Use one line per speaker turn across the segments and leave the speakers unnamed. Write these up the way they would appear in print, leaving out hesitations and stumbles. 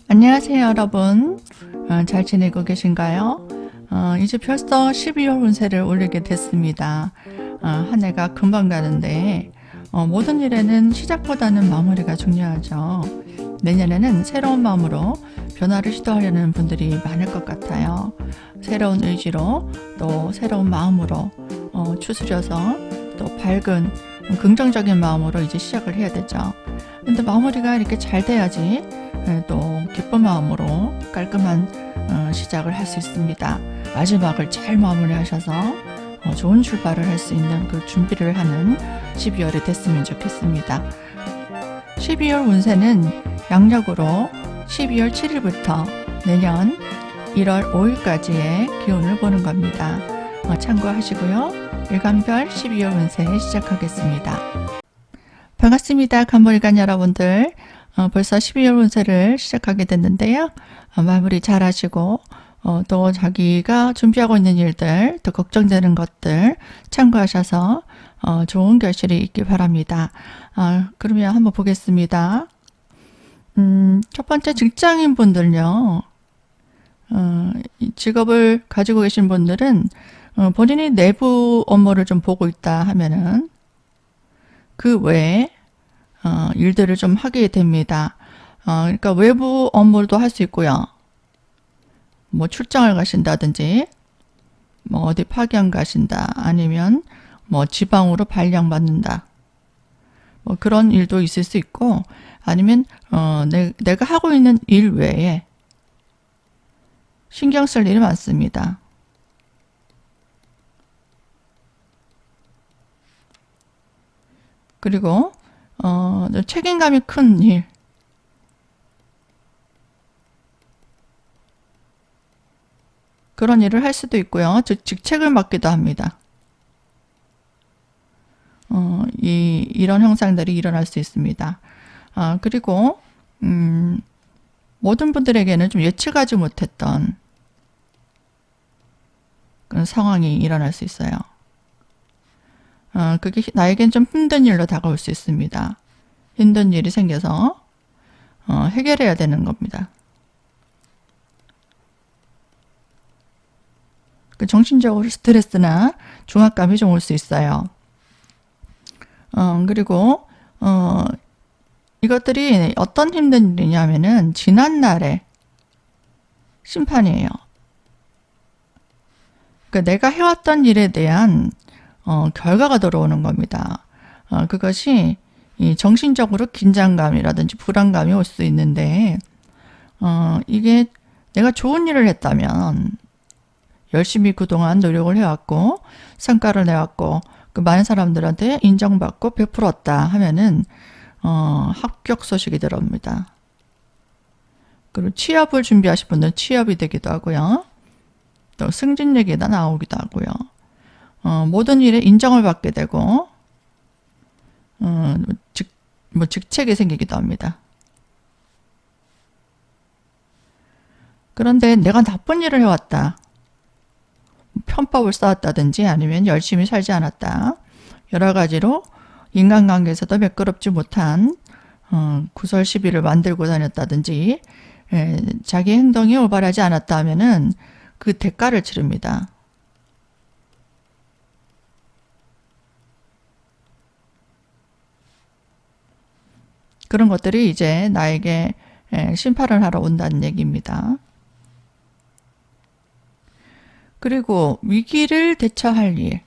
안녕하세요, 여러분. 잘 지내고 계신가요? 이제 벌써 12월 운세를 올리게 됐습니다. 한 해가 금방 가는데 모든 일에는 시작보다는 마무리가 중요하죠. 내년에는 새로운 마음으로 변화를 시도하려는 분들이 많을 것 같아요. 새로운 의지로 또 새로운 마음으로 추스려서 또 밝은 긍정적인 마음으로 이제 시작을 해야 되죠. 근데 마무리가 이렇게 잘 돼야지 또 기쁜 마음으로 깔끔한 시작을 할 수 있습니다. 마지막을 잘 마무리하셔서 좋은 출발을 할 수 있는 그 준비를 하는 12월이 됐으면 좋겠습니다. 12월 운세는 양력으로 12월 7일부터 내년 1월 5일까지의 기온을 보는 겁니다. 참고하시고요. 일간별 12월 운세 시작하겠습니다. 반갑습니다. 간몰간 여러분들. 벌써 12월 운세를 시작하게 됐는데요. 마무리 잘 하시고 또 자기가 준비하고 있는 일들, 또 걱정되는 것들 참고하셔서 좋은 결실이 있길 바랍니다. 그러면 한번 보겠습니다. 첫 번째 직장인 분들요. 직업을 가지고 계신 분들은 본인이 내부 업무를 좀 보고 있다 하면은 그 외에 일들을 좀 하게 됩니다. 그러니까 외부 업무도 할 수 있고요. 뭐 출장을 가신다든지, 뭐 어디 파견 가신다, 아니면 뭐 지방으로 발령 받는다. 뭐 그런 일도 있을 수 있고, 아니면 내가 하고 있는 일 외에 신경 쓸 일이 많습니다. 그리고 책임감이 큰 일. 그런 일을 할 수도 있고요. 즉, 직책을 맡기도 합니다. 이런 현상들이 일어날 수 있습니다. 그리고, 모든 분들에게는 좀 예측하지 못했던 그런 상황이 일어날 수 있어요. 그게 나에겐 좀 힘든 일로 다가올 수 있습니다. 힘든 일이 생겨서 해결해야 되는 겁니다. 그 정신적으로 스트레스나 중압감이 좀 올 수 있어요. 그리고 이것들이 어떤 힘든 일이냐면은 지난날의 심판이에요. 그러니까 내가 해왔던 일에 대한 결과가 들어오는 겁니다. 그것이 이 정신적으로 긴장감이라든지 불안감이 올 수 있는데, 이게 내가 좋은 일을 했다면, 열심히 그동안 노력을 해왔고, 성과를 내왔고, 그 많은 사람들한테 인정받고 베풀었다 하면은, 합격 소식이 들어옵니다. 그리고 취업을 준비하신 분들은 취업이 되기도 하고요. 또 승진 얘기가 나오기도 하고요. 모든 일에 인정을 받게 되고, 직책이 생기기도 합니다. 그런데 내가 나쁜 일을 해왔다. 편법을 쌓았다든지 아니면 열심히 살지 않았다. 여러 가지로 인간관계에서도 매끄럽지 못한 구설 시비를 만들고 다녔다든지 자기 행동이 올바르지 않았다 하면은 그 대가를 치릅니다. 그런 것들이 이제 나에게 심판을 하러 온다는 얘기입니다. 그리고 위기를 대처할 일.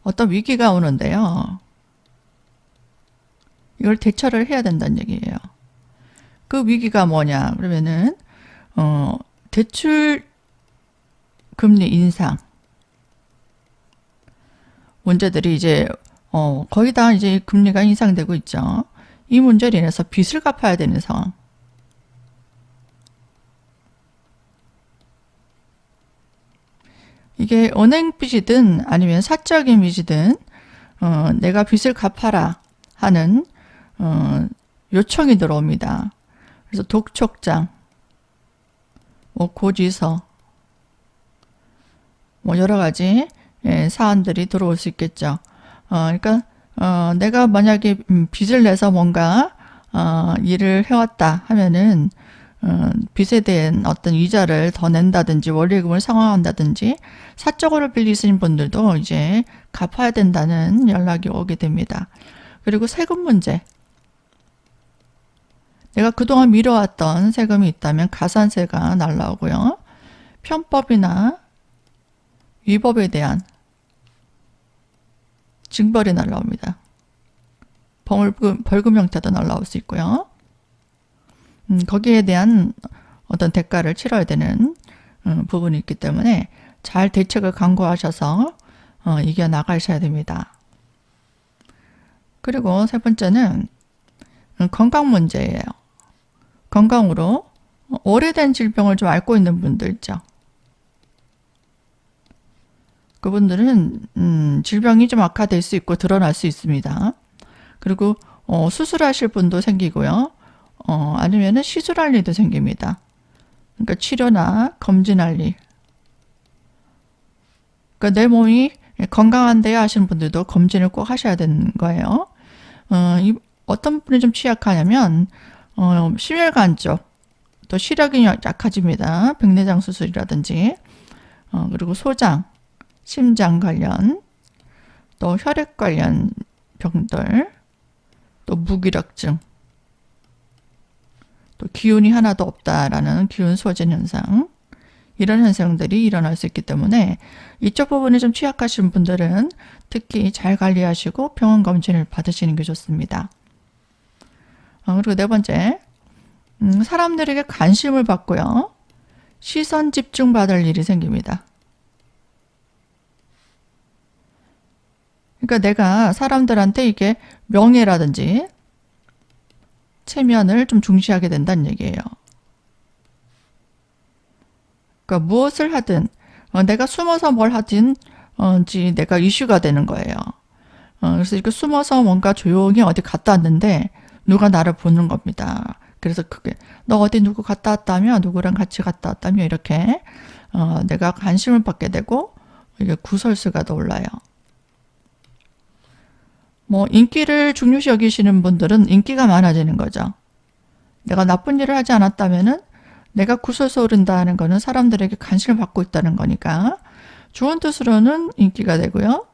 어떤 위기가 오는데요. 이걸 대처를 해야 된다는 얘기예요. 그 위기가 뭐냐? 그러면은 대출 금리 인상 문제들이 이제 거의 다 이제 금리가 인상되고 있죠. 이 문제로 인해서 빚을 갚아야 되는 상황. 이게 은행 빚이든 아니면 사적인 빚이든 내가 빚을 갚아라 하는 요청이 들어옵니다. 그래서 독촉장, 뭐 고지서, 뭐 여러 가지 사안들이 들어올 수 있겠죠. 그러니까 내가 만약에 빚을 내서 뭔가 일을 해왔다 하면은 빚에 대한 어떤 이자를 더 낸다든지 원리금을 상환한다든지 사적으로 빌리신 분들도 이제 갚아야 된다는 연락이 오게 됩니다. 그리고 세금 문제. 내가 그동안 미뤄왔던 세금이 있다면 가산세가 날라오고요. 편법이나 위법에 대한 징벌이 날라옵니다. 벌금 형태도 날라올 수 있고요. 거기에 대한 어떤 대가를 치러야 되는 부분이 있기 때문에 잘 대책을 강구하셔서 이겨나가셔야 됩니다. 그리고 세 번째는 건강 문제예요. 건강으로 오래된 질병을 좀 앓고 있는 분들 있죠. 그분들은 질병이 좀 악화될 수 있고 드러날 수 있습니다. 그리고 수술하실 분도 생기고요. 아니면은 시술할 일도 생깁니다. 그러니까 치료나 검진할 일. 그러니까 내 몸이 건강한데요 하시는 분들도 검진을 꼭 하셔야 되는 거예요. 어떤 분이 좀 취약하냐면 심혈관 쪽, 또 시력이 약해집니다. 백내장 수술이라든지, 그리고 소장, 심장 관련, 또 혈액 관련 병들, 또 무기력증, 또 기운이 하나도 없다라는 기운 소진 현상, 이런 현상들이 일어날 수 있기 때문에 이쪽 부분에 좀 취약하신 분들은 특히 잘 관리하시고 병원 검진을 받으시는 게 좋습니다. 그리고 네 번째, 사람들에게 관심을 받고요. 시선 집중 받을 일이 생깁니다. 그러니까 내가 사람들한테 이게 명예라든지 체면을 좀 중시하게 된다는 얘기예요. 그러니까 무엇을 하든 내가 숨어서 뭘 하든 내가 이슈가 되는 거예요. 그래서 이렇게 숨어서 뭔가 조용히 어디 갔다 왔는데 누가 나를 보는 겁니다. 그래서 그게 너 어디 누구 갔다 왔다며 누구랑 같이 갔다 왔다며 이렇게 내가 관심을 받게 되고 이게 구설수가 더 올라요. 뭐 인기를 중요시 여기시는 분들은 인기가 많아지는 거죠. 내가 나쁜 일을 하지 않았다면은 내가 구설수 오른다는 거는 사람들에게 관심을 받고 있다는 거니까 좋은 뜻으로는 인기가 되고요.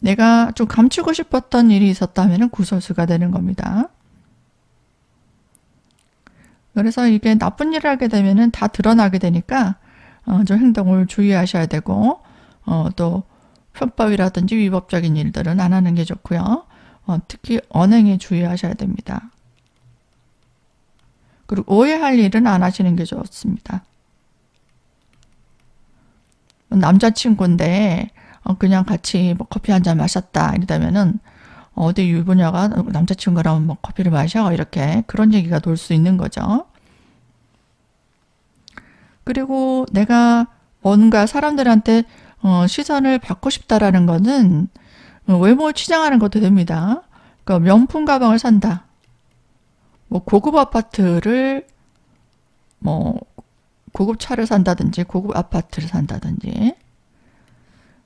내가 좀 감추고 싶었던 일이 있었다면은 구설수가 되는 겁니다. 그래서 이게 나쁜 일을 하게 되면은 다 드러나게 되니까 좀 행동을 주의하셔야 되고 또 편법이라든지 위법적인 일들은 안 하는 게 좋고요. 특히 언행에 주의하셔야 됩니다. 그리고 오해할 일은 안 하시는 게 좋습니다. 남자친구인데 그냥 같이 뭐 커피 한 잔 마셨다 이러다면은 어디 유부녀가 남자친구랑 뭐 커피를 마셔 이렇게 그런 얘기가 돌 수 있는 거죠. 그리고 내가 뭔가 사람들한테 시선을 받고 싶다라는 거는 외모를 치장하는 것도 됩니다. 그러니까 명품 가방을 산다. 뭐 고급 아파트를 뭐 고급 차를 산다든지 고급 아파트를 산다든지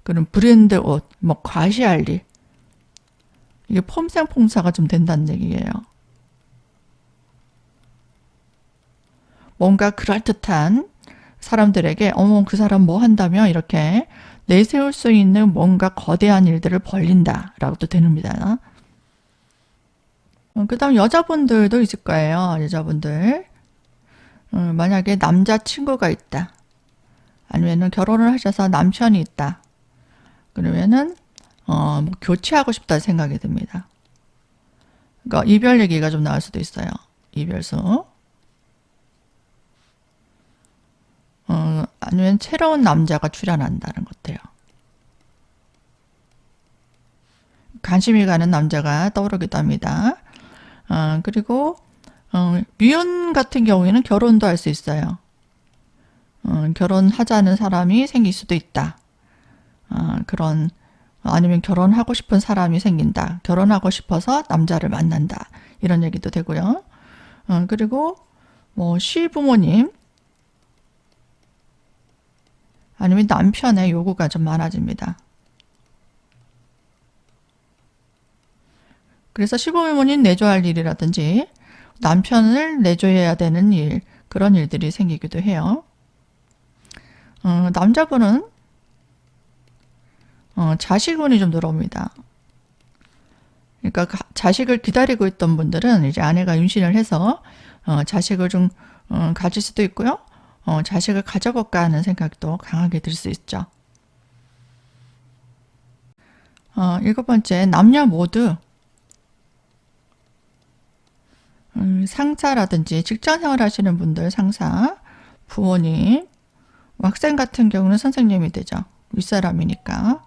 그런 브랜드 옷, 뭐 과시할 일 이게 폼생폼사가 좀 된다는 얘기예요. 뭔가 그럴듯한 사람들에게 어머 그 사람 뭐 한다며 이렇게 내세울 수 있는 뭔가 거대한 일들을 벌린다라고도 됩니다. 그 다음 여자분들도 있을 거예요. 여자분들. 만약에 남자친구가 있다. 아니면은 결혼을 하셔서 남편이 있다. 그러면은, 뭐 교체하고 싶다 생각이 듭니다. 그러니까 이별 얘기가 좀 나올 수도 있어요. 이별수. 아니면 새로운 남자가 출연한다는 것도요. 관심이 가는 남자가 떠오르기도 합니다. 그리고 미혼 같은 경우에는 결혼도 할 수 있어요. 결혼하자는 사람이 생길 수도 있다. 그런 아니면 결혼하고 싶은 사람이 생긴다. 결혼하고 싶어서 남자를 만난다. 이런 얘기도 되고요. 그리고 뭐 시부모님 아니면 남편의 요구가 좀 많아집니다. 그래서 시부모님 내조할 일이라든지 남편을 내줘야 되는 일, 그런 일들이 생기기도 해요. 남자분은 자식운이 좀 들어옵니다. 그러니까 자식을 기다리고 있던 분들은 이제 아내가 임신을 해서 자식을 좀 가질 수도 있고요. 자식을 가져볼까 하는 생각도 강하게 들 수 있죠. 7번째, 남녀 모두 상사라든지 직장 생활 하시는 분들, 상사, 부모님, 학생 같은 경우는 선생님이 되죠. 윗사람이니까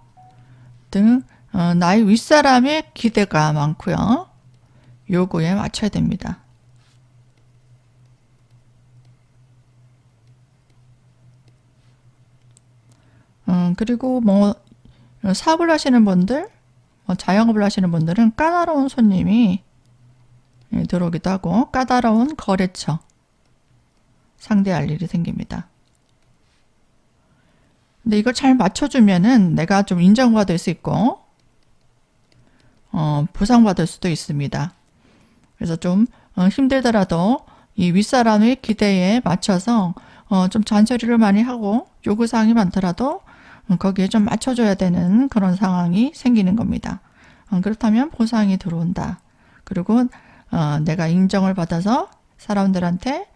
등 나의 윗사람의 기대가 많고요. 요구에 맞춰야 됩니다. 그리고 뭐 사업을 하시는 분들, 자영업을 하시는 분들은 까다로운 손님이 들어오기도 하고 까다로운 거래처 상대할 일이 생깁니다. 근데 이걸 잘 맞춰주면은 내가 좀 인정받을 수 있고 보상받을 수도 있습니다. 그래서 좀 힘들더라도 이 윗사람의 기대에 맞춰서 좀 잔소리를 많이 하고 요구사항이 많더라도 거기에 좀 맞춰줘야 되는 그런 상황이 생기는 겁니다. 그렇다면 보상이 들어온다. 그리고 내가 인정을 받아서 사람들한테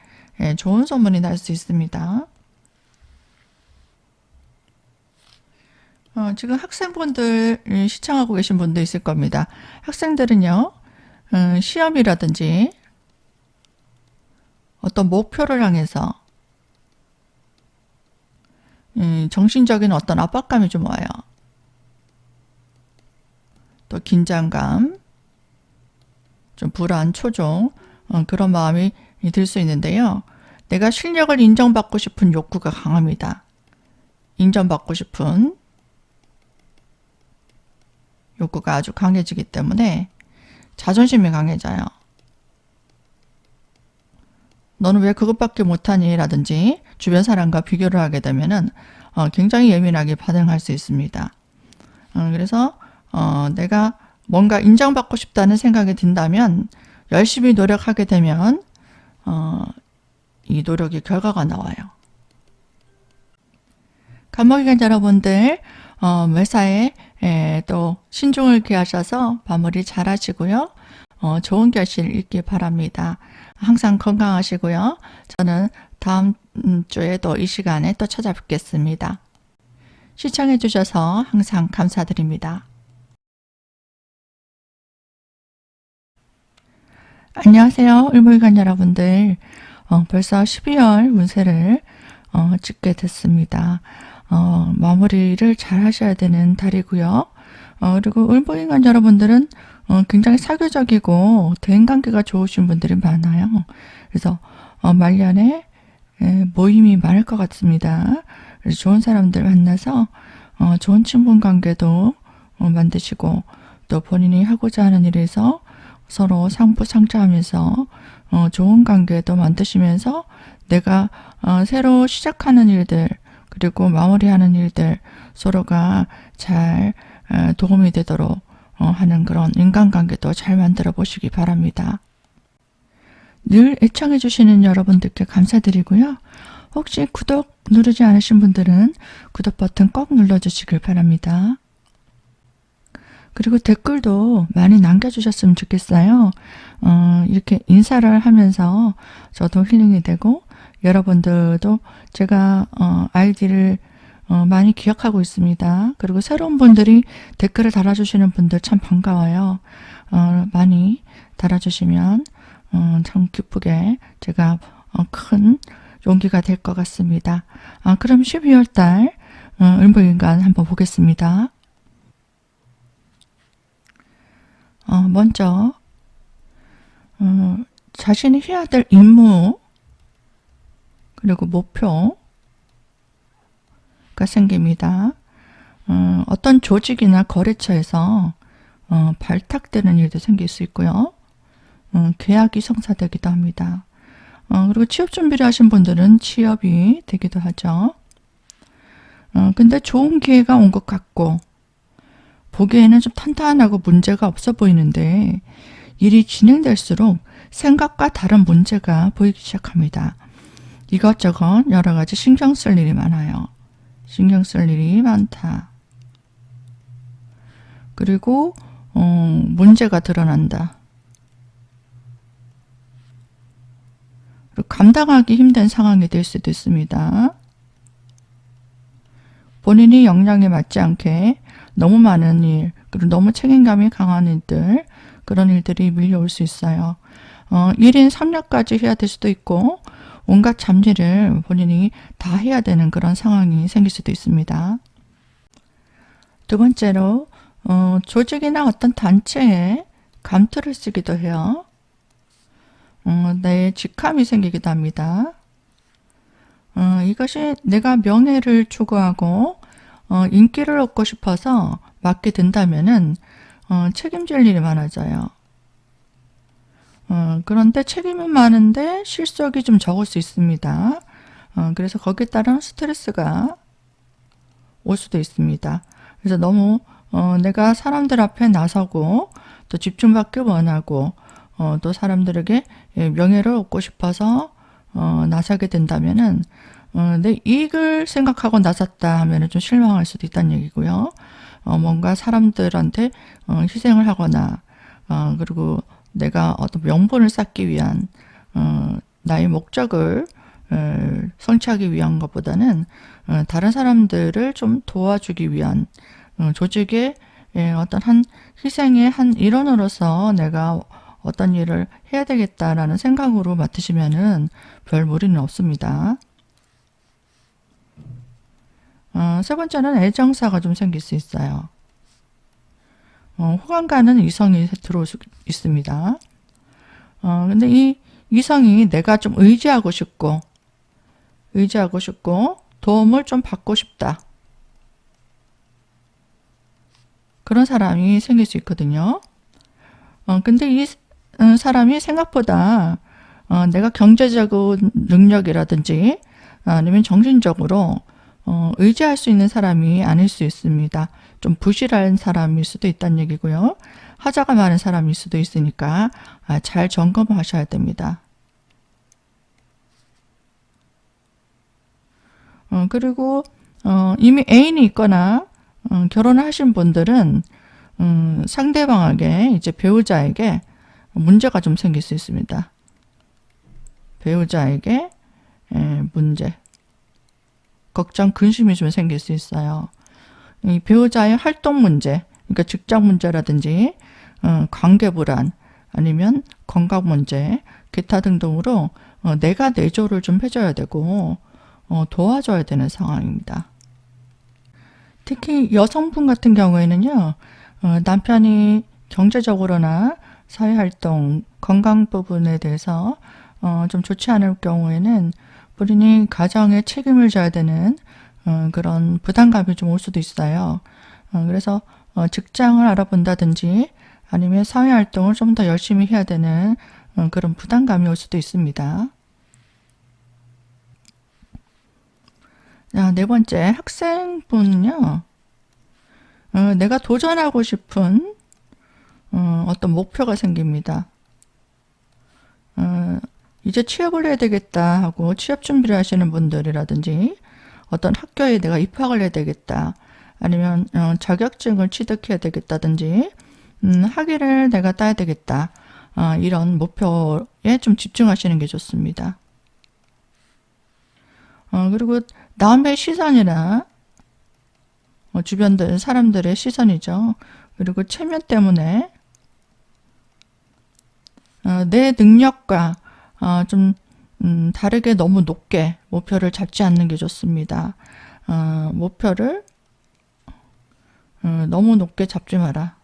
좋은 소문이 날 수 있습니다. 지금 학생분들 시청하고 계신 분도 있을 겁니다. 학생들은요, 시험이라든지 어떤 목표를 향해서 정신적인 어떤 압박감이 좀 와요. 또 긴장감, 좀 불안, 초조, 그런 마음이 들 수 있는데요. 내가 실력을 인정받고 싶은 욕구가 강합니다. 인정받고 싶은 욕구가 아주 강해지기 때문에 자존심이 강해져요. 너는 왜 그것밖에 못하니? 라든지 주변 사람과 비교를 하게 되면은 굉장히 예민하게 반응할 수 있습니다. 그래서 내가 뭔가 인정받고 싶다는 생각이 든다면 열심히 노력하게 되면 이 노력의 결과가 나와요. 간목이간 여러분들 매사에 또 신중을 기하셔서 마무리 잘 하시고요. 좋은 결실 있길 바랍니다. 항상 건강하시고요. 저는 다음 주에 또 이 시간에 또 찾아뵙겠습니다. 시청해 주셔서 항상 감사드립니다. 안녕하세요. 을목이간 여러분들. 벌써 12월 운세를 찍게 됐습니다. 마무리를 잘 하셔야 되는 달이고요. 그리고 을목이간 여러분들은 굉장히 사교적이고 대인관계가 좋으신 분들이 많아요. 그래서 말년에 모임이 많을 것 같습니다. 그래서 좋은 사람들 만나서 좋은 친분 관계도 만드시고 또 본인이 하고자 하는 일에서 서로 상부상조하면서 좋은 관계도 만드시면서 내가 새로 시작하는 일들 그리고 마무리하는 일들 서로가 잘 도움이 되도록 하는 그런 인간관계도 잘 만들어 보시기 바랍니다. 늘 애청해 주시는 여러분들께 감사드리고요. 혹시 구독 누르지 않으신 분들은 구독 버튼 꼭 눌러주시길 바랍니다. 그리고 댓글도 많이 남겨주셨으면 좋겠어요. 이렇게 인사를 하면서 저도 힐링이 되고 여러분들도 제가 아이디를 많이 기억하고 있습니다. 그리고 새로운 분들이 댓글을 달아주시는 분들 참 반가워요. 많이 달아주시면 참 기쁘게 제가 큰 용기가 될 것 같습니다. 그럼 12월 달 을목인간 한번 보겠습니다. 먼저 자신이 해야 될 임무 그리고 목표가 생깁니다. 어떤 조직이나 거래처에서 발탁되는 일도 생길 수 있고요. 계약이 성사되기도 합니다. 그리고 취업 준비를 하신 분들은 취업이 되기도 하죠. 근데 좋은 기회가 온 것 같고 보기에는 좀 탄탄하고 문제가 없어 보이는데 일이 진행될수록 생각과 다른 문제가 보이기 시작합니다. 이것저것 여러 가지 신경 쓸 일이 많아요. 신경 쓸 일이 많다. 그리고 문제가 드러난다. 그리고 감당하기 힘든 상황이 될 수도 있습니다. 본인이 역량에 맞지 않게 너무 많은 일, 그리고 너무 책임감이 강한 일들, 그런 일들이 밀려올 수 있어요. 1인 3역까지 해야 될 수도 있고 온갖 잡일을 본인이 다 해야 되는 그런 상황이 생길 수도 있습니다. 두 번째로 조직이나 어떤 단체에 감투를 쓰기도 해요. 내 직함이 생기기도 합니다. 이것이 내가 명예를 추구하고 인기를 얻고 싶어서 맡게 된다면은 책임질 일이 많아져요. 그런데 책임은 많은데 실속이 좀 적을 수 있습니다. 그래서 거기에 따른 스트레스가 올 수도 있습니다. 그래서 너무 내가 사람들 앞에 나서고 또 집중받기 원하고 또 사람들에게 명예를 얻고 싶어서 나서게 된다면은 내 이익을 생각하고 나섰다 하면은 좀 실망할 수도 있다는 얘기고요. 뭔가 사람들한테 희생을 하거나 그리고 내가 어떤 명분을 쌓기 위한 나의 목적을 성취하기 위한 것보다는 다른 사람들을 좀 도와주기 위한 조직의 어떤 한 희생의 한 일원으로서 내가 어떤 일을 해야 되겠다라는 생각으로 맡으시면은 별 무리는 없습니다. 세 번째는 애정사가 좀 생길 수 있어요. 호감 가는 이성이 들어올 수 있습니다. 근데 이 이성이 내가 좀 의지하고 싶고 도움을 좀 받고 싶다. 그런 사람이 생길 수 있거든요. 근데 이 사람이 생각보다 내가 경제적인 능력이라든지 아니면 정신적으로 의지할 수 있는 사람이 아닐 수 있습니다. 좀 부실한 사람일 수도 있다는 얘기고요. 하자가 많은 사람일 수도 있으니까 잘 점검하셔야 됩니다. 그리고 이미 애인이 있거나 결혼을 하신 분들은 상대방에게 이제 배우자에게 문제가 좀 생길 수 있습니다. 배우자에게 문제, 걱정, 근심이 좀 생길 수 있어요. 이 배우자의 활동 문제, 그러니까 직장 문제라든지 관계 불안, 아니면 건강 문제, 기타 등등으로 내가 내조를 좀 해줘야 되고 도와줘야 되는 상황입니다. 특히 여성분 같은 경우에는요, 남편이 경제적으로나 사회활동, 건강 부분에 대해서 좀 좋지 않을 경우에는 본인이 가정에 책임을 져야 되는 그런 부담감이 좀 올 수도 있어요. 그래서 직장을 알아본다든지 아니면 사회활동을 좀 더 열심히 해야 되는 그런 부담감이 올 수도 있습니다. 네 번째, 학생분은요, 내가 도전하고 싶은 어떤 목표가 생깁니다. 이제 취업을 해야 되겠다 하고 취업 준비를 하시는 분들이라든지 어떤 학교에 내가 입학을 해야 되겠다 아니면 자격증을 취득해야 되겠다든지 학위를 내가 따야 되겠다 이런 목표에 좀 집중하시는 게 좋습니다. 그리고 남의 시선이나 주변 사람들의 시선이죠. 그리고 체면 때문에 내 능력과 좀 다르게 너무 높게 목표를 잡지 않는 게 좋습니다. 목표를 너무 높게 잡지 마라.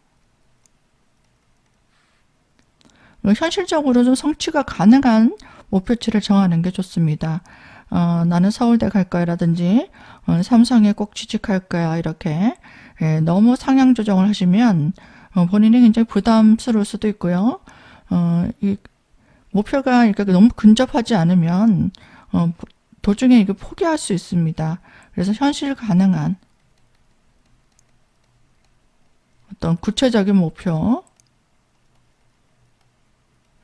현실적으로 좀 성취가 가능한 목표치를 정하는 게 좋습니다. 나는 서울대 갈 거야 라든지 삼성에 꼭 취직할 거야 이렇게 너무 상향 조정을 하시면 본인이 굉장히 부담스러울 수도 있고요. 이 목표가 이렇게 너무 근접하지 않으면 도중에 이거 포기할 수 있습니다. 그래서 현실 가능한 어떤 구체적인 목표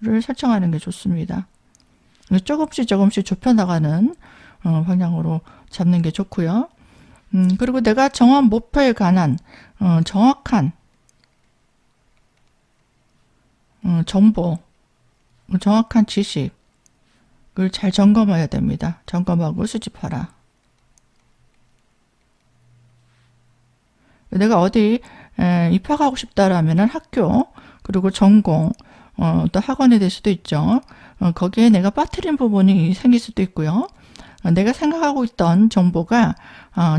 설정하는 게 좋습니다. 조금씩 조금씩 좁혀나가는 방향으로 잡는 게 좋고요. 그리고 내가 정한 목표에 관한 정확한 정보, 정확한 지식을 잘 점검해야 됩니다. 점검하고 수집하라. 내가 어디 입학하고 싶다라면은 학교, 그리고 전공, 또 학원이 될 수도 있죠. 거기에 내가 빠뜨린 부분이 생길 수도 있고요. 내가 생각하고 있던 정보가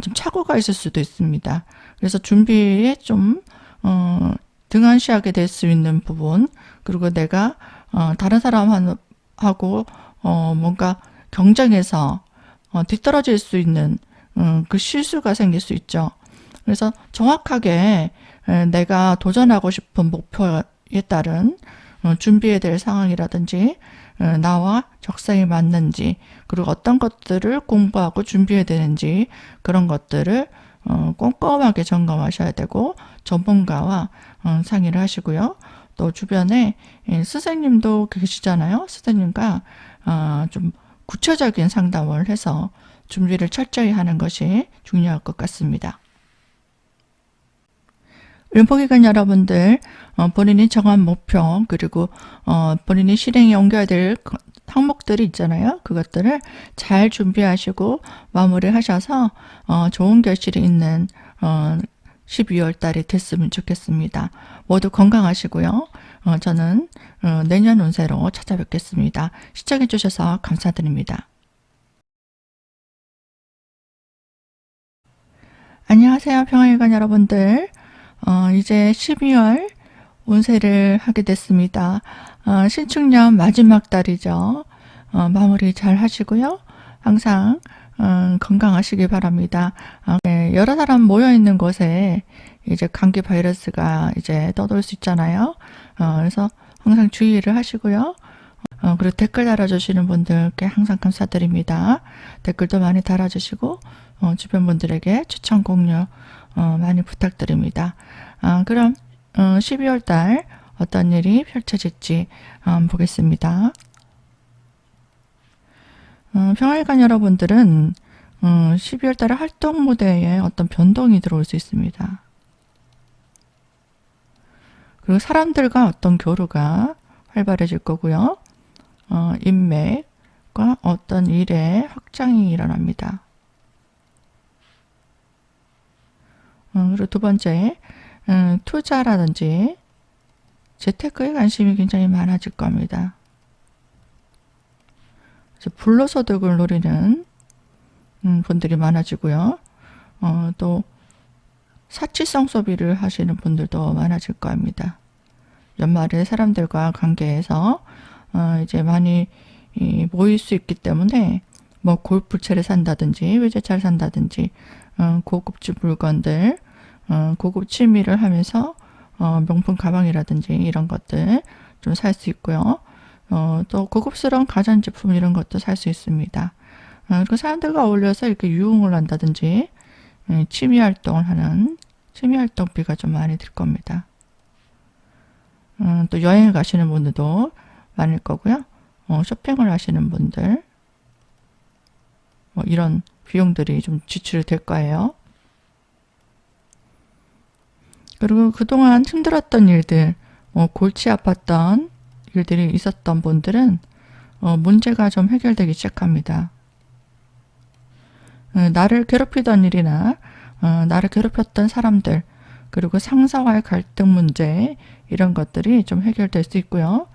좀 착오가 있을 수도 있습니다. 그래서 준비에 좀 등한시하게 될 수 있는 부분, 그리고 내가 다른 사람하고 뭔가 경쟁해서 뒤떨어질 수 있는 그 실수가 생길 수 있죠. 그래서 정확하게 내가 도전하고 싶은 목표에 따른 준비해야 될 상황이라든지 나와 적성이 맞는지, 그리고 어떤 것들을 공부하고 준비해야 되는지, 그런 것들을 꼼꼼하게 점검하셔야 되고 전문가와 상의를 하시고요. 또 주변에 선생님도 계시잖아요. 선생님과 좀 구체적인 상담을 해서 준비를 철저히 하는 것이 중요할 것 같습니다. 림포기관 여러분들, 본인이 정한 목표, 그리고 본인이 실행에 옮겨야 될 항목들이 있잖아요. 그것들을 잘 준비하시고 마무리하셔서 좋은 결실이 있는 12월 달이 됐으면 좋겠습니다. 모두 건강하시고요. 저는 내년 운세로 찾아뵙겠습니다. 시청해 주셔서 감사드립니다. 안녕하세요, 평화일관 여러분들. 이제 12월 운세를 하게 됐습니다. 신축년 마지막 달이죠. 마무리 잘 하시고요. 항상 건강하시기 바랍니다. 네, 여러 사람 모여 있는 곳에 이제 감기 바이러스가 이제 떠돌 수 있잖아요. 그래서 항상 주의를 하시고요. 그리고 댓글 달아주시는 분들께 항상 감사드립니다. 댓글도 많이 달아주시고 주변 분들에게 추천 공유 많이 부탁드립니다. 그럼 12월 달 어떤 일이 펼쳐질지 보겠습니다. 평화일관 여러분들은 12월 달에 활동 무대에 어떤 변동이 들어올 수 있습니다. 그리고 사람들과 어떤 교류가 활발해질 거고요. 인맥과 어떤 일의 확장이 일어납니다. 그리고 두 번째, 투자라든지 재테크에 관심이 굉장히 많아질 겁니다. 불로소득을 노리는 분들이 많아지고요. 또 사치성 소비를 하시는 분들도 많아질 겁니다. 연말에 사람들과 관계에서 이제 많이 모일 수 있기 때문에 뭐 골프채를 산다든지 외제차를 산다든지 고급진 물건들, 고급 취미를 하면서 명품 가방이라든지 이런 것들 좀 살 수 있고요. 또 고급스러운 가전제품 이런 것도 살 수 있습니다. 그리고 사람들과 어울려서 이렇게 유흥을 한다든지 취미 활동을 하는 취미 활동비가 좀 많이 들 겁니다. 또 여행을 가시는 분들도 많을 거고요. 쇼핑을 하시는 분들 뭐 이런 비용들이 좀 지출이 될 거예요. 그리고 그동안 힘들었던 일들, 골치 아팠던 일들이 있었던 분들은 문제가 좀 해결되기 시작합니다. 나를 괴롭히던 일이나 나를 괴롭혔던 사람들, 그리고 상사와의 갈등 문제 이런 것들이 좀 해결될 수 있고요.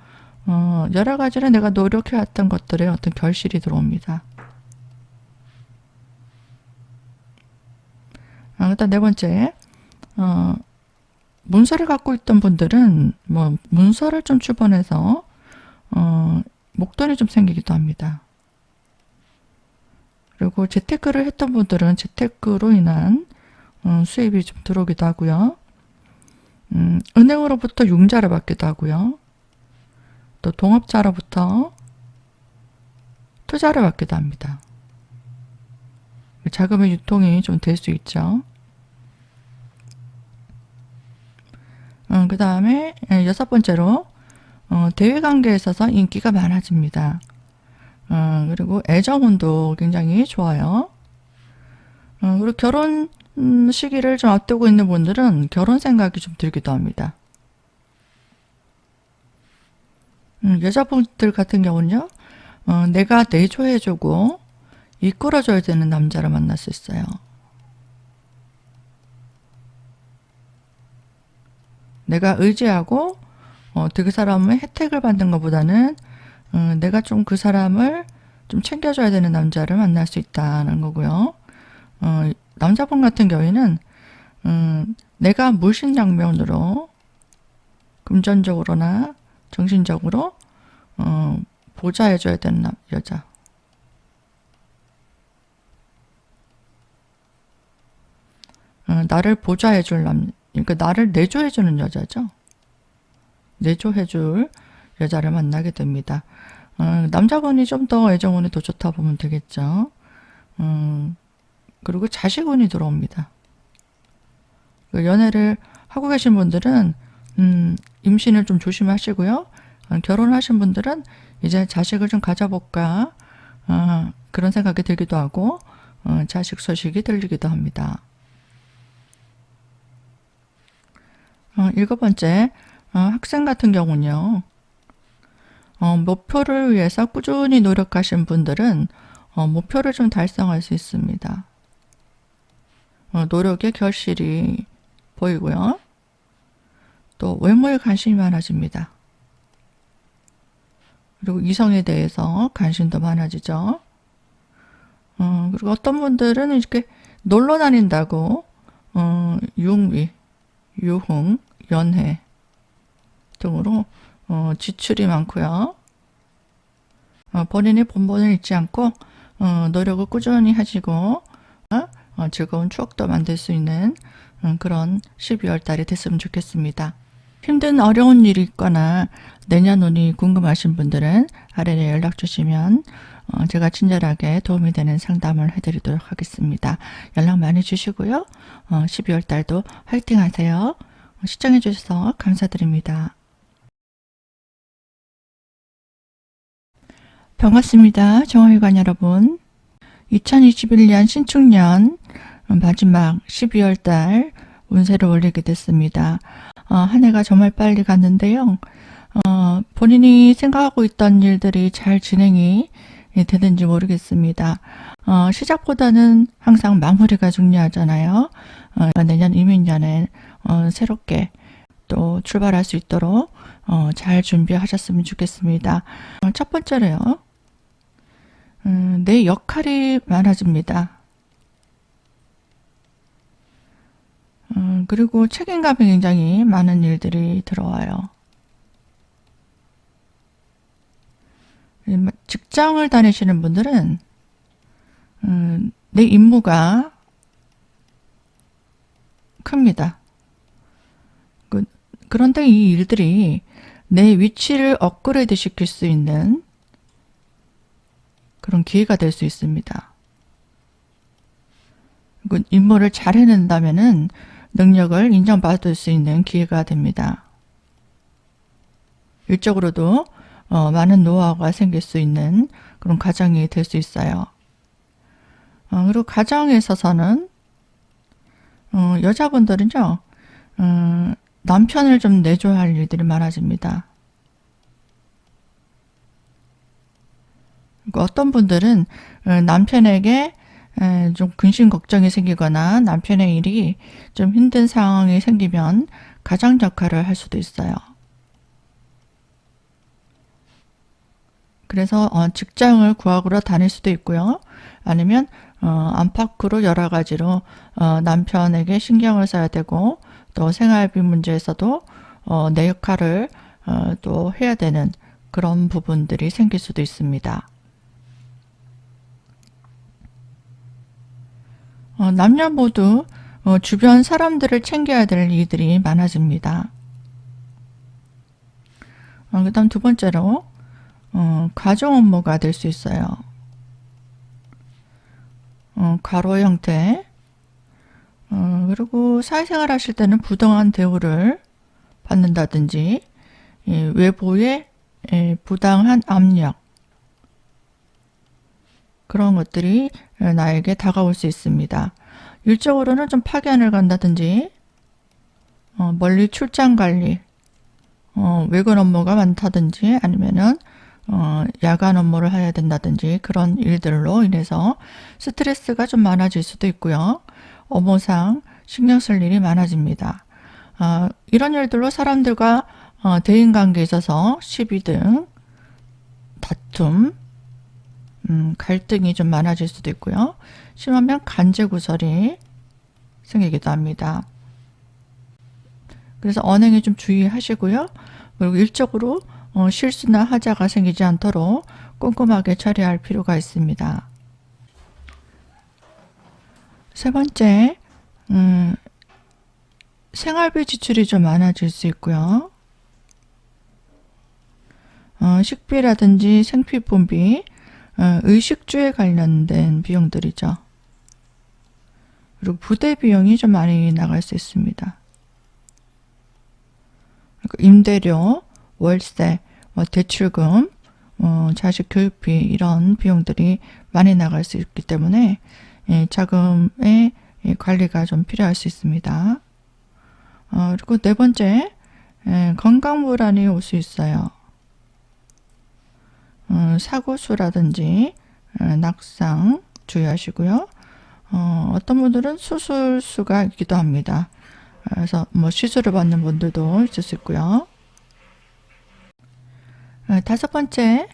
여러 가지로 내가 노력해왔던 것들에 어떤 결실이 들어옵니다. 일단 네 번째, 문서를 갖고 있던 분들은 뭐 문서를 좀 출본해서 목돈이 좀 생기기도 합니다. 그리고 재테크를 했던 분들은 재테크로 인한 수입이 좀 들어오기도 하고요. 은행으로부터 융자를 받기도 하고요. 또 동업자로부터 투자를 받기도 합니다. 자금의 유통이 좀 될 수 있죠. 그 다음에 여섯 번째로 대외 관계에 있어서 인기가 많아집니다. 그리고 애정운도 굉장히 좋아요. 그리고 결혼 시기를 좀 앞두고 있는 분들은 결혼 생각이 좀 들기도 합니다. 여자분들 같은 경우는요, 내가 내조해주고 이끌어줘야 되는 남자를 만날 수 있어요. 내가 의지하고 그 사람의 혜택을 받는 것보다는 내가 좀 그 사람을 좀 챙겨줘야 되는 남자를 만날 수 있다는 거고요. 남자분 같은 경우에는 내가 물신양면으로 금전적으로나 정신적으로 보좌해줘야 되는 여자. 나를 보좌해줄 그러니까 나를 내조해주는 여자죠. 내조해줄 여자를 만나게 됩니다. 남자분이 좀 더 애정운이 더 좋다 보면 되겠죠. 그리고 자식운이 들어옵니다. 연애를 하고 계신 분들은 임신을 좀 조심하시고요. 결혼하신 분들은 이제 자식을 좀 가져볼까 그런 생각이 들기도 하고 자식 소식이 들리기도 합니다. 7번째, 학생 같은 경우는요. 목표를 위해서 꾸준히 노력하신 분들은 목표를 좀 달성할 수 있습니다. 노력의 결실이 보이고요. 또 외모에 관심이 많아집니다. 그리고 이성에 대해서 관심도 많아지죠. 그리고 어떤 분들은 이렇게 놀러 다닌다고 융미, 유흥, 연회 등으로 지출이 많고요. 본인의 본분을 잊지 않고 노력을 꾸준히 하시고 즐거운 추억도 만들 수 있는 그런 12월 달이 됐으면 좋겠습니다. 힘든 어려운 일이 있거나 내년운이 궁금하신 분들은 아래에 연락 주시면 제가 친절하게 도움이 되는 상담을 해드리도록 하겠습니다. 연락 많이 주시고요. 12월 달도 화이팅 하세요. 시청해 주셔서 감사드립니다. 반갑습니다. 정화일관 여러분. 2021년 신축년 마지막 12월 달 운세를 올리게 됐습니다. 한 해가 정말 빨리 갔는데요. 본인이 생각하고 있던 일들이 잘 진행이 되는지 모르겠습니다. 시작보다는 항상 마무리가 중요하잖아요. 내년 이민년에 새롭게 또 출발할 수 있도록 잘 준비하셨으면 좋겠습니다. 첫 번째로요. 내 역할이 많아집니다. 그리고 책임감이 굉장히 많은 일들이 들어와요. 직장을 다니시는 분들은 내 임무가 큽니다. 그런데 이 일들이 내 위치를 업그레이드 시킬 수 있는 그런 기회가 될 수 있습니다. 임무를 잘 해낸다면은 능력을 인정받을 수 있는 기회가 됩니다. 일적으로도 많은 노하우가 생길 수 있는 그런 과정이 될 수 있어요. 그리고 가정에 있어서는 여자분들은요. 남편을 좀 내줘야 할 일들이 많아집니다. 어떤 분들은 남편에게 좀 근심 걱정이 생기거나 남편의 일이 좀 힘든 상황이 생기면 가장 역할을 할 수도 있어요. 그래서 직장을 구하러 다닐 수도 있고요. 아니면 안팎으로 여러 가지로 남편에게 신경을 써야 되고 또 생활비 문제에서도 내 역할을 또 해야 되는 그런 부분들이 생길 수도 있습니다. 남녀 모두 주변 사람들을 챙겨야 될 일들이 많아집니다. 그 다음 두 번째로 가정 업무가 될 수 있어요. 과로 형태 그리고 사회생활 하실 때는 부당한 대우를 받는다든지 외부의 부당한 압력, 그런 것들이 나에게 다가올 수 있습니다. 일적으로는 좀 파견을 간다든지, 멀리 출장 갈 일, 외근 업무가 많다든지, 아니면은 야간 업무를 해야 된다든지, 그런 일들로 인해서 스트레스가 좀 많아질 수도 있고요. 업무상 신경 쓸 일이 많아집니다. 이런 일들로 사람들과 대인관계에 있어서 시비 등 다툼, 갈등이 좀 많아질 수도 있고요. 심하면 간제구설이 생기기도 합니다. 그래서 언행에 좀 주의하시고요. 그리고 일적으로 실수나 하자가 생기지 않도록 꼼꼼하게 처리할 필요가 있습니다. 세 번째, 생활비 지출이 좀 많아질 수 있고요. 식비라든지 생필품비, 의식주에 관련된 비용들이죠. 그리고 부대 비용이 좀 많이 나갈 수 있습니다. 임대료, 월세, 대출금, 자식 교육비, 이런 비용들이 많이 나갈 수 있기 때문에 자금의 관리가 좀 필요할 수 있습니다. 그리고 네 번째, 건강 불안이 올 수 있어요. 사고수라든지 낙상 주의하시고요. 어떤 분들은 수술수가 있기도 합니다. 그래서 시술을 받는 분들도 있을 수 있고요. 다섯 번째,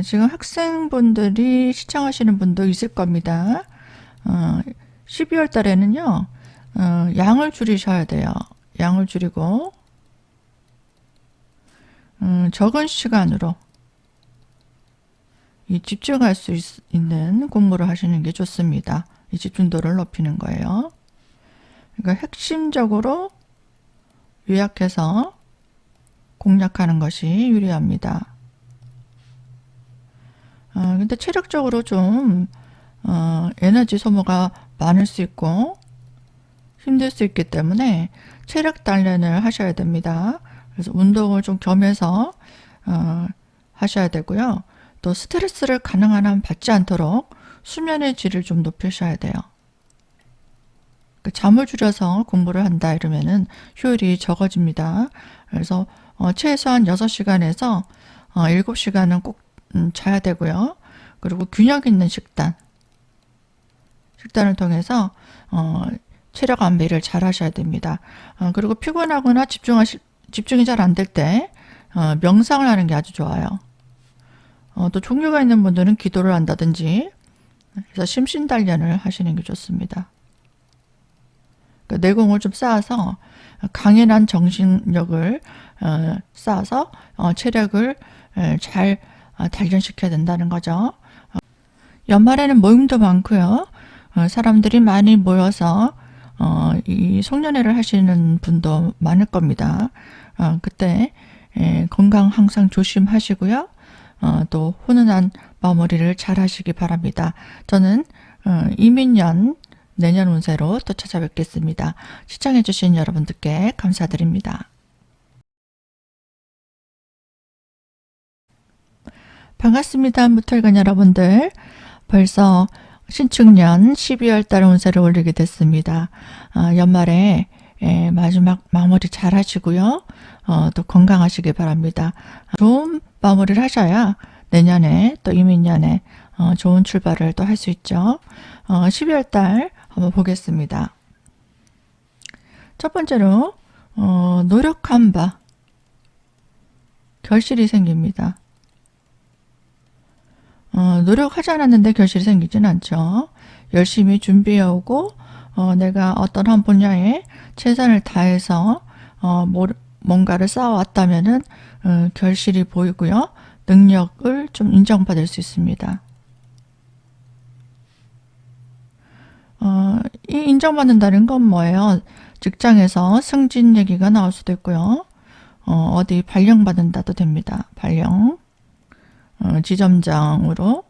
지금 학생분들이 시청하시는 분도 있을 겁니다. 12월 달에는요, 양을 줄이셔야 돼요. 양을 줄이고, 적은 시간으로 집중할 수 있는 공부를 하시는 게 좋습니다. 이 집중도를 높이는 거예요. 그러니까 핵심적으로 요약해서 공략하는 것이 유리합니다. 근데 체력적으로 좀 에너지 소모가 많을 수 있고 힘들 수 있기 때문에 체력 단련을 하셔야 됩니다. 그래서 운동을 좀 겸해서 하셔야 되고요. 또 스트레스를 가능한 한 받지 않도록 수면의 질을 좀 높이셔야 돼요. 잠을 줄여서 공부를 한다 이러면은 효율이 적어집니다. 그래서 최소한 6시간에서 7시간은 꼭 자야 되고요. 그리고 균형 있는 식단을 통해서 체력 안배를 잘 하셔야 됩니다. 그리고 피곤하거나 집중이 잘 안 될 때 명상을 하는 게 아주 좋아요. 또 종교가 있는 분들은 기도를 한다든지 그래서 심신단련을 하시는 게 좋습니다. 내공을 좀 쌓아서 강인한 정신력을 쌓아서 체력을 잘 단련시켜야 된다는 거죠. 연말에는 모임도 많고요. 사람들이 많이 모여서 이 송년회를 하시는 분도 많을 겁니다. 그때 건강 항상 조심하시고요. 또 훈훈한 마무리를 잘 하시기 바랍니다. 저는 이민년 내년 운세로 또 찾아뵙겠습니다. 시청해주신 여러분들께 감사드립니다. 반갑습니다. 무털관 여러분들. 벌써 신축년 12월 달 운세를 올리게 됐습니다. 연말에 마지막 마무리 잘 하시고요. 또 건강하시기 바랍니다. 좋은 마무리를 하셔야 내년에 또 이민년에 좋은 출발을 또 할 수 있죠. 12월 달 한번 보겠습니다. 첫 번째로 노력한 바 결실이 생깁니다. 노력하지 않았는데 결실이 생기진 않죠. 열심히 준비해오고 내가 어떤 한 분야에 최선을 다해서 뭔가를 쌓아왔다면은 결실이 보이고요. 능력을 좀 인정받을 수 있습니다. 이 인정받는다는 건 뭐예요? 직장에서 승진 얘기가 나올 수도 있고요. 어디 발령받는다도 됩니다. 발령. 지점장으로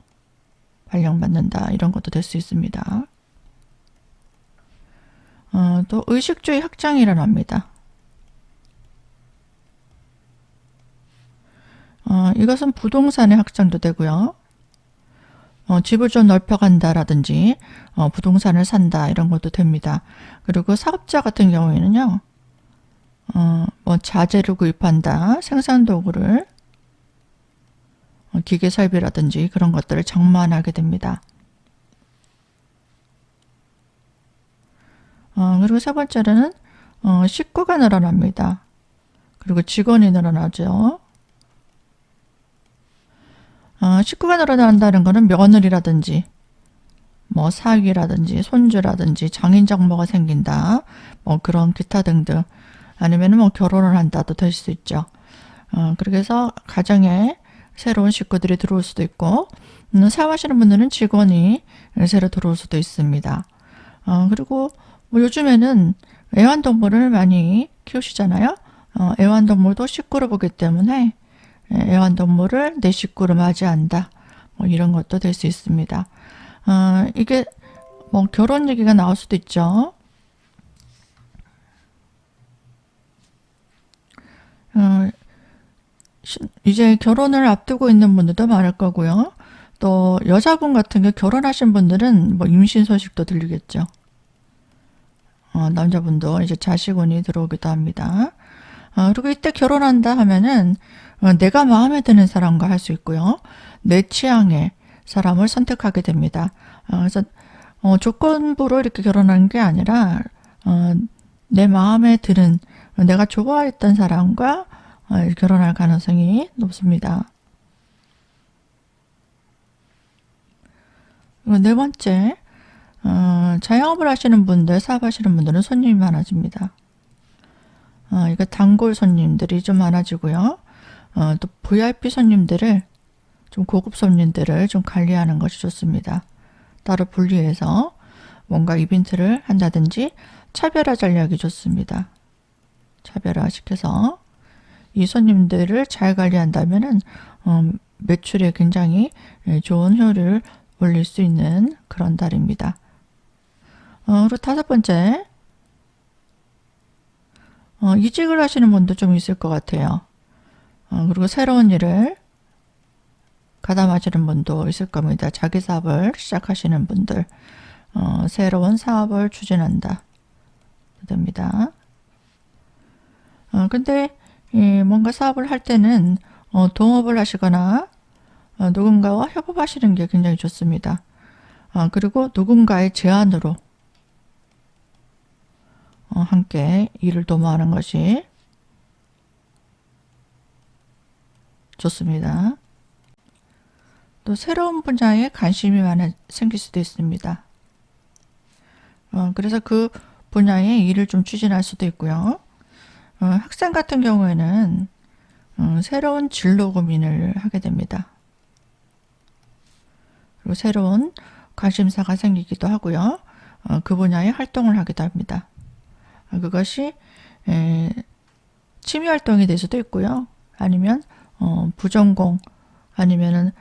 발령받는다 이런 것도 될 수 있습니다. 또 의식주의 확장이 일어납니다. 이것은 부동산의 확장도 되고요. 집을 좀 넓혀간다라든지 부동산을 산다 이런 것도 됩니다. 그리고 사업자 같은 경우에는요. 뭐 자재를 구입한다, 생산도구를 기계 설비라든지 그런 것들을 장만하게 됩니다. 그리고 세 번째로는 식구가 늘어납니다. 그리고 직원이 늘어나죠. 식구가 늘어난다는 것은 며느리라든지 뭐 사위라든지 손주라든지 장인 장모가 생긴다. 뭐 그런 기타 등등. 아니면 뭐 결혼을 한다도 될 수 있죠. 그래서 가정에 새로운 식구들이 들어올 수도 있고 사업하시는 분들은 직원이 새로 들어올 수도 있습니다. 그리고 뭐 요즘에는 애완동물을 많이 키우시잖아요. 애완동물도 식구로 보기 때문에 애완동물을 내 식구로 맞이한다. 뭐 이런 것도 될 수 있습니다. 이게 뭐 결혼 얘기가 나올 수도 있죠. 이제 결혼을 앞두고 있는 분들도 많을 거고요. 또 여자분 같은 게 결혼하신 분들은 뭐 임신 소식도 들리겠죠. 남자분도 이제 자식운이 들어오기도 합니다. 그리고 이때 결혼한다 하면은 내가 마음에 드는 사람과 할 수 있고요. 내 취향의 사람을 선택하게 됩니다. 그래서 조건부로 이렇게 결혼하는 게 아니라 내 마음에 드는 내가 좋아했던 사람과 결혼할 가능성이 높습니다. 그리고 네 번째, 자영업을 하시는 분들, 사업하시는 분들은 손님이 많아집니다. 이거 단골 손님들이 좀 많아지고요. 또 VIP 손님들을 좀 고급 손님들을 좀 관리하는 것이 좋습니다. 따로 분리해서 뭔가 이벤트를 한다든지 차별화 전략이 좋습니다. 차별화 시켜서 이 손님들을 잘 관리한다면은 매출에 굉장히 좋은 효율을 올릴 수 있는 그런 달입니다. 그리고 다섯 번째, 이직을 하시는 분도 좀 있을 것 같아요. 그리고 새로운 일을 가담하시는 분도 있을 겁니다. 자기 사업을 시작하시는 분들, 새로운 사업을 추진한다. 됩니다. 근데 뭔가 사업을 할 때는 동업을 하시거나 누군가와 협업하시는 게 굉장히 좋습니다. 그리고 누군가의 제안으로 함께 일을 도모하는 것이 좋습니다. 또 새로운 분야에 관심이 생길 수도 있습니다. 그래서 그 분야에 일을 좀 추진할 수도 있고요. 학생 같은 경우에는 새로운 진로 고민을 하게 됩니다. 그리고 새로운 관심사가 생기기도 하고요. 그 분야에 활동을 하기도 합니다. 그것이 취미 활동이 될 수도 있고요. 아니면 부전공 아니면은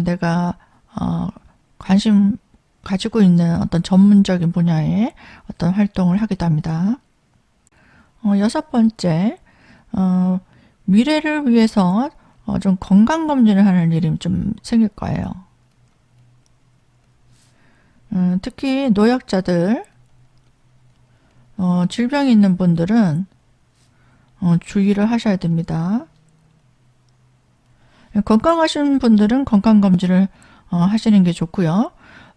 내가 관심 가지고 있는 어떤 전문적인 분야의 어떤 활동을 하기도 합니다. 여섯 번째, 미래를 위해서 좀 건강검진을 하는 일이 좀 생길 거예요. 특히 노약자들, 질병이 있는 분들은 주의를 하셔야 됩니다. 건강하신 분들은 건강검진을 하시는 게 좋고요.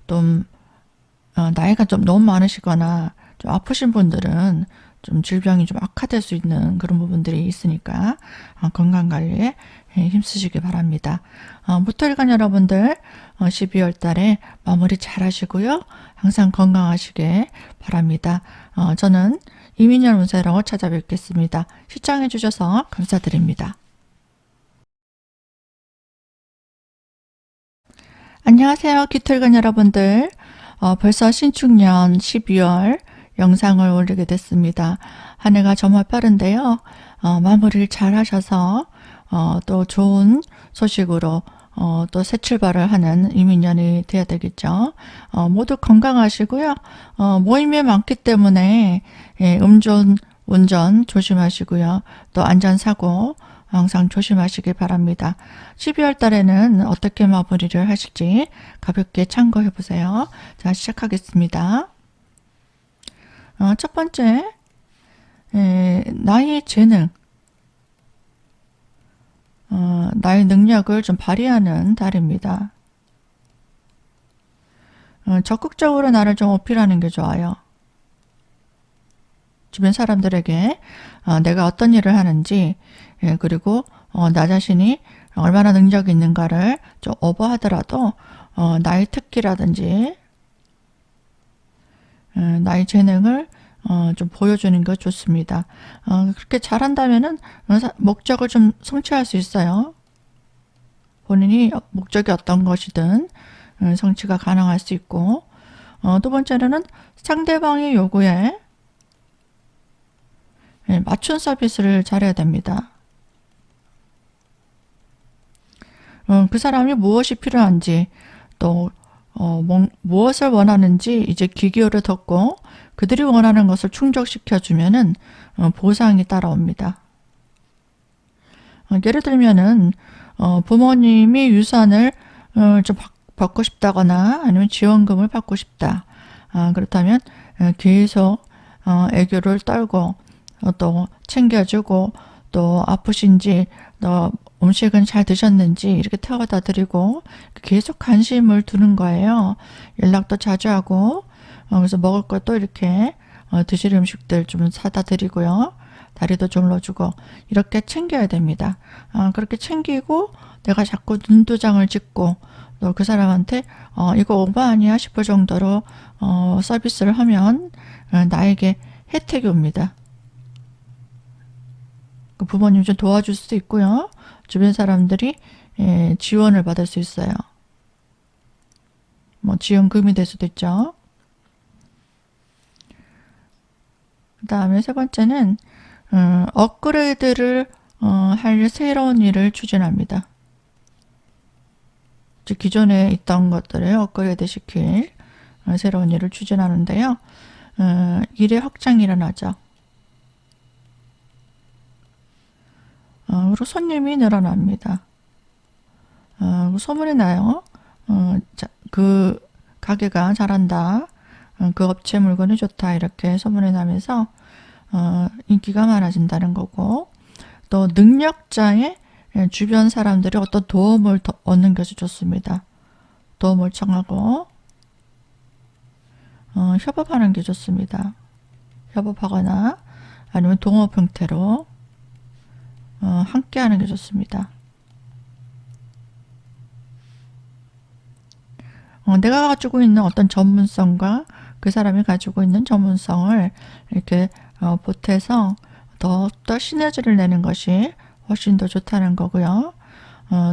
또 나이가 좀 너무 많으시거나 좀 아프신 분들은 좀 질병이 좀 악화될 수 있는 그런 부분들이 있으니까 건강관리에 힘쓰시기 바랍니다. 무토일간 여러분들 12월 달에 마무리 잘 하시고요. 항상 건강하시길 바랍니다. 저는 이민열 운세라고 찾아뵙겠습니다. 시청해 주셔서 감사드립니다. 안녕하세요. 기토일간 여러분들. 벌써 신축년 12월 영상을 올리게 됐습니다. 한 해가 정말 빠른데요. 마무리를 잘 하셔서 또 좋은 소식으로 또 새 출발을 하는 이민년이 되어야 되겠죠. 모두 건강하시고요. 모임이 많기 때문에 운전 조심하시고요. 또 안전사고 항상 조심하시길 바랍니다. 12월 달에는 어떻게 마무리를 하실지 가볍게 참고해 보세요. 자, 시작하겠습니다. 첫 번째, 나의 재능, 나의 능력을 좀 발휘하는 달입니다. 적극적으로 나를 좀 어필하는 게 좋아요. 주변 사람들에게 내가 어떤 일을 하는지, 그리고 나 자신이 얼마나 능력이 있는가를 좀 오버하더라도 나의 특기라든지 나의 재능을 좀 보여주는 게 좋습니다. 그렇게 잘한다면은 목적을 좀 성취할 수 있어요. 본인이 목적이 어떤 것이든 성취가 가능할 수 있고, 두 번째로는 상대방의 요구에 맞춘 서비스를 잘해야 됩니다. 그 사람이 무엇이 필요한지, 또 무엇을 원하는지 이제 귀 기울여 듣고 그들이 원하는 것을 충족시켜 주면은 보상이 따라옵니다. 예를 들면은 부모님이 유산을 좀 받고 싶다거나 아니면 지원금을 받고 싶다. 그렇다면 계속 애교를 떨고 또 챙겨주고, 또 아프신지 또 음식은 잘 드셨는지 이렇게 태워다 드리고 계속 관심을 두는 거예요. 연락도 자주 하고, 그래서 먹을 것도 이렇게 드실 음식들 좀 사다 드리고요. 다리도 졸러주고 이렇게 챙겨야 됩니다. 그렇게 챙기고 내가 자꾸 눈도장을 찍고 또 그 사람한테 이거 오버 아니야 싶을 정도로 서비스를 하면 나에게 혜택이 옵니다. 그 부모님 좀 도와줄 수도 있고요. 주변 사람들이 지원을 받을 수 있어요. 뭐 지원금이 될 수도 있죠. 그 다음에 세 번째는 업그레이드를 할 새로운 일을 추진합니다. 즉 기존에 있던 것들을 업그레이드 시킬 새로운 일을 추진하는데요. 일의 확장이 일어나죠. 그리고 손님이 늘어납니다. 소문이 나요. 그 가게가 잘한다. 그 업체 물건이 좋다. 이렇게 소문이 나면서 인기가 많아진다는 거고, 또 능력자의 주변 사람들이 어떤 도움을 얻는 것이 좋습니다. 도움을 청하고 협업하는 게 좋습니다. 협업하거나 아니면 동업 형태로 함께 하는 게 좋습니다. 내가 가지고 있는 어떤 전문성과 그 사람이 가지고 있는 전문성을 이렇게 보태서 더욱더 시너지를 내는 것이 훨씬 더 좋다는 거고요.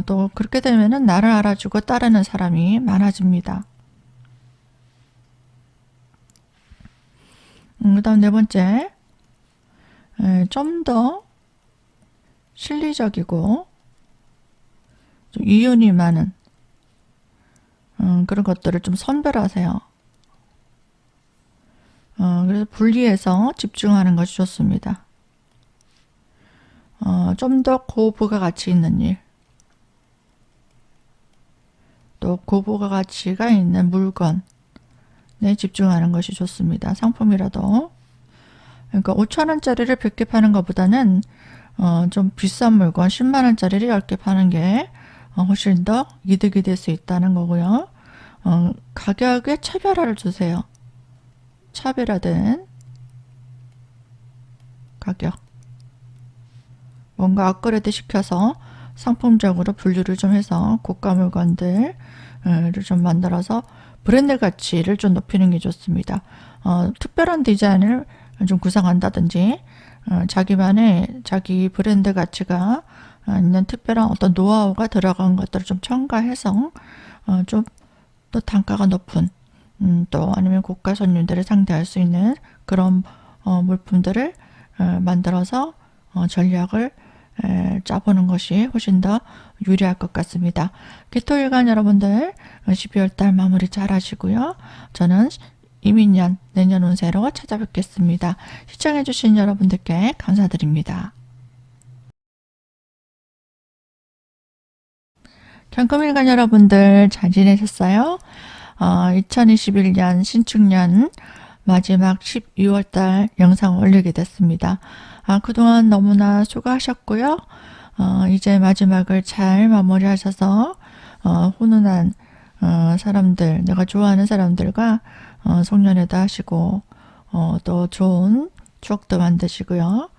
또 그렇게 되면은 나를 알아주고 따르는 사람이 많아집니다. 그 다음 네 번째, 좀 더 실리적이고 좀 이윤이 많은 그런 것들을 좀 선별하세요. 그래서 분리해서 집중하는 것이 좋습니다. 좀 더 고부가 가치 있는 일, 또 고부가 가치가 있는 물건에 집중하는 것이 좋습니다. 상품이라도. 그러니까 5,000원짜리를 100개 파는 것보다는 좀 비싼 물건 10만원짜리를 10개 파는 게 훨씬 더 이득이 될 수 있다는 거고요. 가격에 차별화를 주세요. 차별화된 가격. 뭔가 업그레이드 시켜서 상품적으로 분류를 좀 해서 고가 물건들을 좀 만들어서 브랜드 가치를 좀 높이는 게 좋습니다. 특별한 디자인을 좀 구상한다든지 자기만의 자기 브랜드 가치가 있는 특별한 어떤 노하우가 들어간 것들을 좀 첨가해서 좀 또 단가가 높은 또 아니면 고가 손님들을 상대할 수 있는 그런 물품들을 만들어서 전략을 짜보는 것이 훨씬 더 유리할 것 같습니다. 개토일간 여러분들 12월 달 마무리 잘 하시고요. 저는 이민년 내년 운세로 찾아뵙겠습니다. 시청해주신 여러분들께 감사드립니다. 경금일간 여러분들 잘 지내셨어요? 2021년 신축년 마지막 12월달 영상 올리게 됐습니다. 그동안 너무나 수고하셨고요. 이제 마지막을 잘 마무리하셔서 훈훈한 사람들, 내가 좋아하는 사람들과 송년회도 하시고 또 좋은 추억도 만드시고요.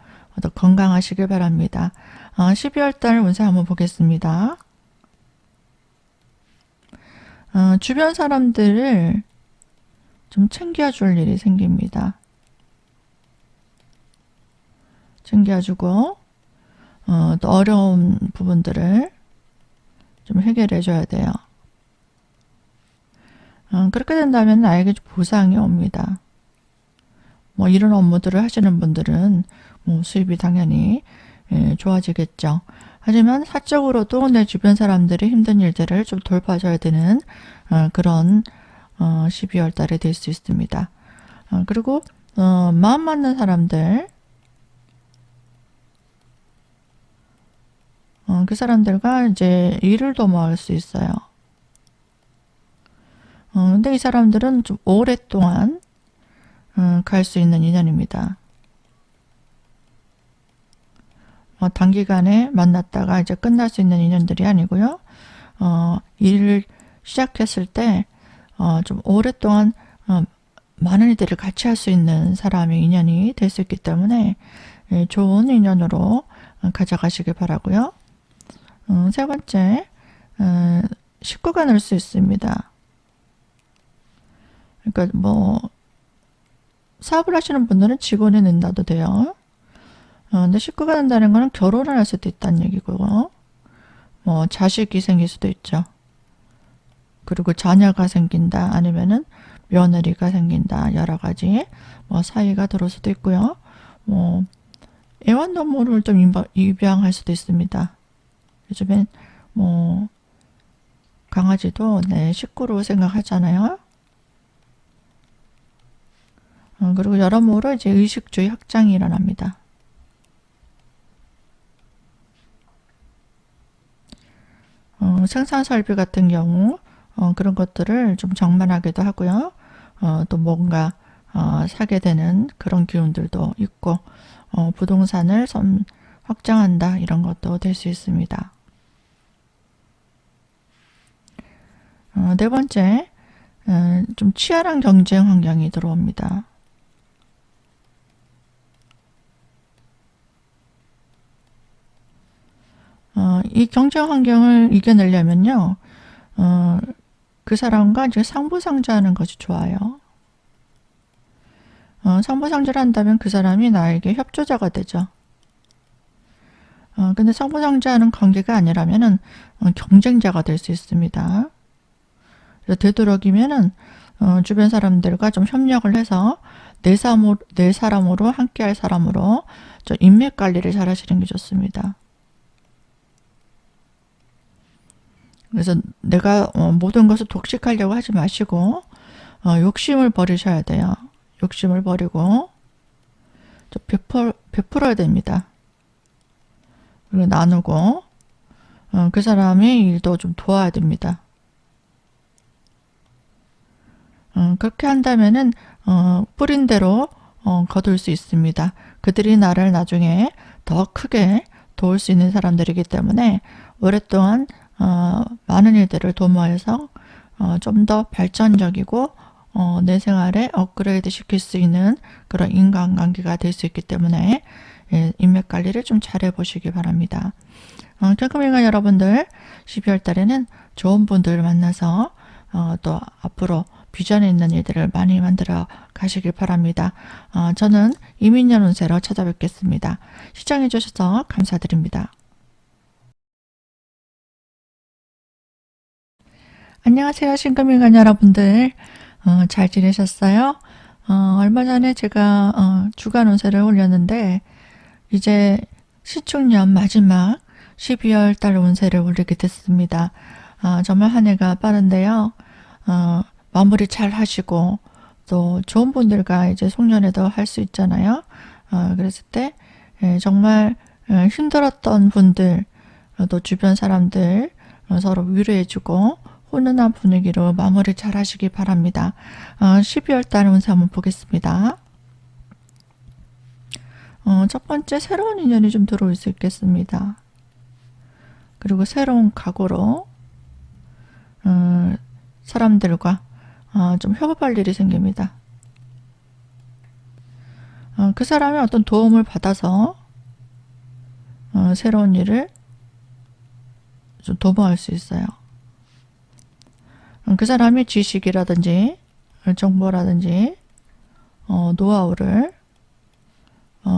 또 건강하시길 바랍니다. 12월달 운세 한번 보겠습니다. 주변 사람들을 좀 챙겨줄 일이 생깁니다. 챙겨주고 또 어려운 부분들을 좀 해결해 줘야 돼요. 그렇게 된다면 나에게 보상이 옵니다. 뭐 이런 업무들을 하시는 분들은 뭐 수입이 당연히 좋아지겠죠. 하지만 사적으로도 내 주변 사람들의 힘든 일들을 좀 돌봐줘야 되는 그런 12월 달에 될 수 있습니다. 그리고 마음 맞는 사람들, 그 사람들과 이제 일을 도모할 수 있어요. 근데 이 사람들은 좀 오랫동안 갈 수 있는 인연입니다. 단기간에 만났다가 이제 끝날 수 있는 인연들이 아니고요. 일을 시작했을 때 좀 오랫동안 많은 일들을 같이 할 수 있는 사람의 인연이 될 수 있기 때문에 좋은 인연으로 가져가시길 바라고요. 세 번째, 식구가 늘 수 있습니다. 그러니까 뭐 사업을 하시는 분들은 직원이 는다도 돼요. 근데 식구가 된다는 거는 결혼을 할 수도 있다는 얘기고, 뭐 자식이 생길 수도 있죠. 그리고 자녀가 생긴다, 아니면은 며느리가 생긴다, 여러 가지 뭐 사이가 들어올 수도 있고요. 뭐 애완동물을 좀 입양할 수도 있습니다. 요즘엔 뭐 강아지도 내 식구로 생각하잖아요. 그리고 여러모로 이제 의식주의 확장이 일어납니다. 생산 설비 같은 경우 그런 것들을 좀 장만하기도 하고요. 또 뭔가 사게 되는 그런 기운들도 있고 부동산을 확장한다, 이런 것도 될 수 있습니다. 네 번째, 좀 치열한 경쟁 환경이 들어옵니다. 이 경쟁 환경을 이겨내려면요, 그 사람과 이제 상부상조하는 것이 좋아요. 상부상조를 한다면 그 사람이 나에게 협조자가 되죠. 근데 상부상조하는 관계가 아니라면은 경쟁자가 될 수 있습니다. 그래서 되도록이면은 주변 사람들과 좀 협력을 해서 내 사람으로 함께할 사람으로 좀 인맥 관리를 잘 하시는 게 좋습니다. 그래서 내가 모든 것을 독식하려고 하지 마시고 욕심을 버리셔야 돼요. 욕심을 버리고 좀 베풀어야 됩니다. 그리고 나누고 그 사람의 일도 좀 도와야 됩니다. 그렇게 한다면은 뿌린 대로 거둘 수 있습니다. 그들이 나를 나중에 더 크게 도울 수 있는 사람들이기 때문에 오랫동안 많은 일들을 도모해서 좀 더 발전적이고 내 생활에 업그레이드 시킬 수 있는 그런 인간관계가 될 수 있기 때문에 인맥 관리를 좀 잘 해보시기 바랍니다. 경금일간 여러분들 12월 달에는 좋은 분들을 만나서 또 앞으로 비전에 있는 일들을 많이 만들어 가시길 바랍니다. 저는 이민년 운세로 찾아뵙겠습니다. 시청해 주셔서 감사드립니다. 안녕하세요, 신금일간 여러분들. 잘 지내셨어요? 얼마 전에 제가 주간 운세를 올렸는데 이제 신축년 마지막 12월 달 운세를 올리게 됐습니다. 정말 한 해가 빠른데요. 마무리 잘 하시고 또 좋은 분들과 이제 송년회도 할 수 있잖아요. 그랬을 때 정말 힘들었던 분들, 또 주변 사람들 서로 위로해주고 훈훈한 분위기로 마무리 잘 하시기 바랍니다. 12월 달 운세 한번 보겠습니다. 첫 번째, 새로운 인연이 좀 들어올 수 있겠습니다. 그리고 새로운 각오로 사람들과 좀 협업할 일이 생깁니다. 그 사람이 어떤 도움을 받아서 새로운 일을 좀 도모할 수 있어요. 그 사람이 지식이라든지 정보라든지 노하우를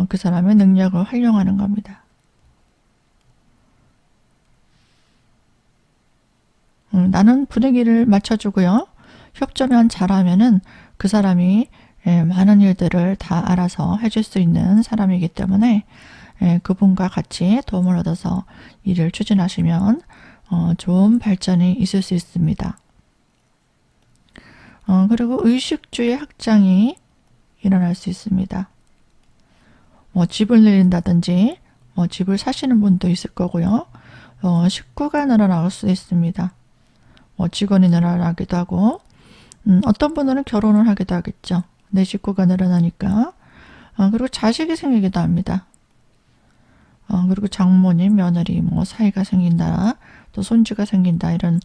그 사람의 능력을 활용하는 겁니다. 나는 분위기를 맞춰주고요. 협조만 잘하면은 그 사람이 많은 일들을 다 알아서 해줄 수 있는 사람이기 때문에 그분과 같이 도움을 얻어서 일을 추진하시면 좋은 발전이 있을 수 있습니다. 그리고 의식주의 확장이 일어날 수 있습니다. 집을 늘린다든지 집을 사시는 분도 있을 거고요. 식구가 늘어날 수 있습니다. 직원이 늘어나기도 하고 어떤 분들은 결혼을 하기도 하겠죠. 내 식구가 늘어나니까. 그리고 자식이 생기기도 합니다. 그리고 장모님, 며느리 사이가 생긴다, 또 손주가 생긴다, 이런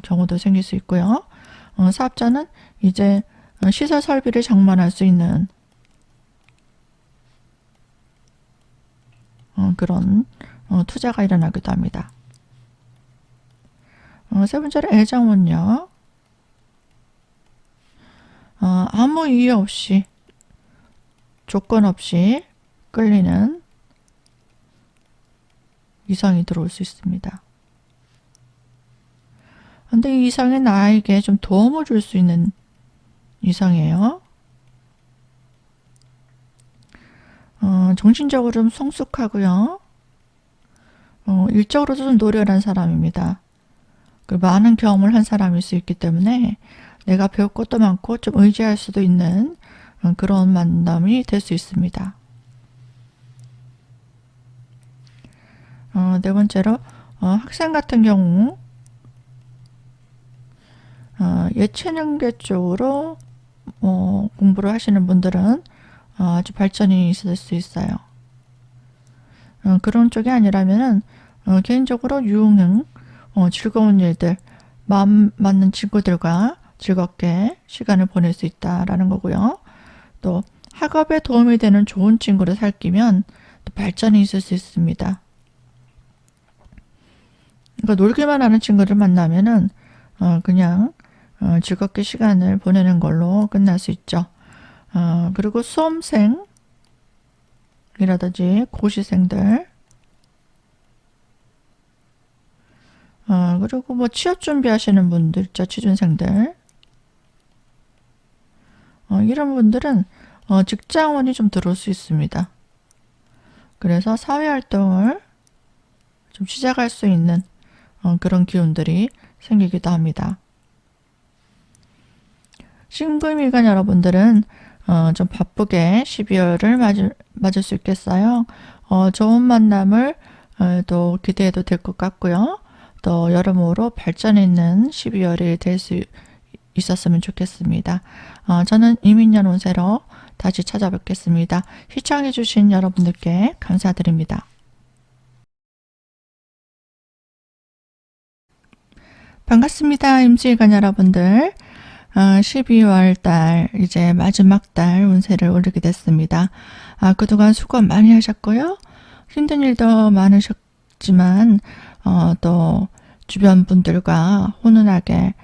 경우도 생길 수 있고요. 사업자는 이제 시설 설비를 장만할 수 있는 그런 투자가 일어나기도 합니다. 세 번째로 애정은요. 아무 이유 없이 조건 없이 끌리는 이성이 들어올 수 있습니다. 근데 이 이성이 나에게 좀 도움을 줄 수 있는 이성이에요. 정신적으로 좀 성숙하고요. 일적으로도 좀 노련한 사람입니다. 많은 경험을 한 사람일 수 있기 때문에 내가 배울 것도 많고 좀 의지할 수도 있는 그런 만남이 될 수 있습니다. 네 번째로 학생 같은 경우 예체능계 쪽으로 공부를 하시는 분들은 아주 발전이 있을 수 있어요. 그런 쪽이 아니라면은 개인적으로 유흥, 즐거운 일들, 마음 맞는 친구들과 즐겁게 시간을 보낼 수 있다라는 거고요. 또 학업에 도움이 되는 좋은 친구를 사귀면 또 발전이 있을 수 있습니다. 그러니까 놀기만 하는 친구를 만나면은 그냥 즐겁게 시간을 보내는 걸로 끝날 수 있죠. 그리고 수험생이라든지 고시생들, 그리고 취업 준비하시는 분들 있죠. 취준생들. 이런 분들은 직장원이 좀 들어올 수 있습니다. 그래서 사회활동을 좀 시작할 수 있는 그런 기운들이 생기기도 합니다. 신금일간 여러분들은 좀 바쁘게 12월을 맞을 수 있겠어요. 좋은 만남을 또 기대해도 될 것 같고요. 또 여러모로 발전 있는 12월이 될 수 있었으면 좋겠습니다. 저는 이민년 운세로 다시 찾아뵙겠습니다. 시청해주신 여러분들께 감사드립니다. 반갑습니다. 임수일간 여러분들. 12월 달 이제 마지막 달 운세를 올리게 됐습니다. 그동안 수고 많이 하셨고요. 힘든 일도 많으셨지만 또 주변 분들과 훈훈하게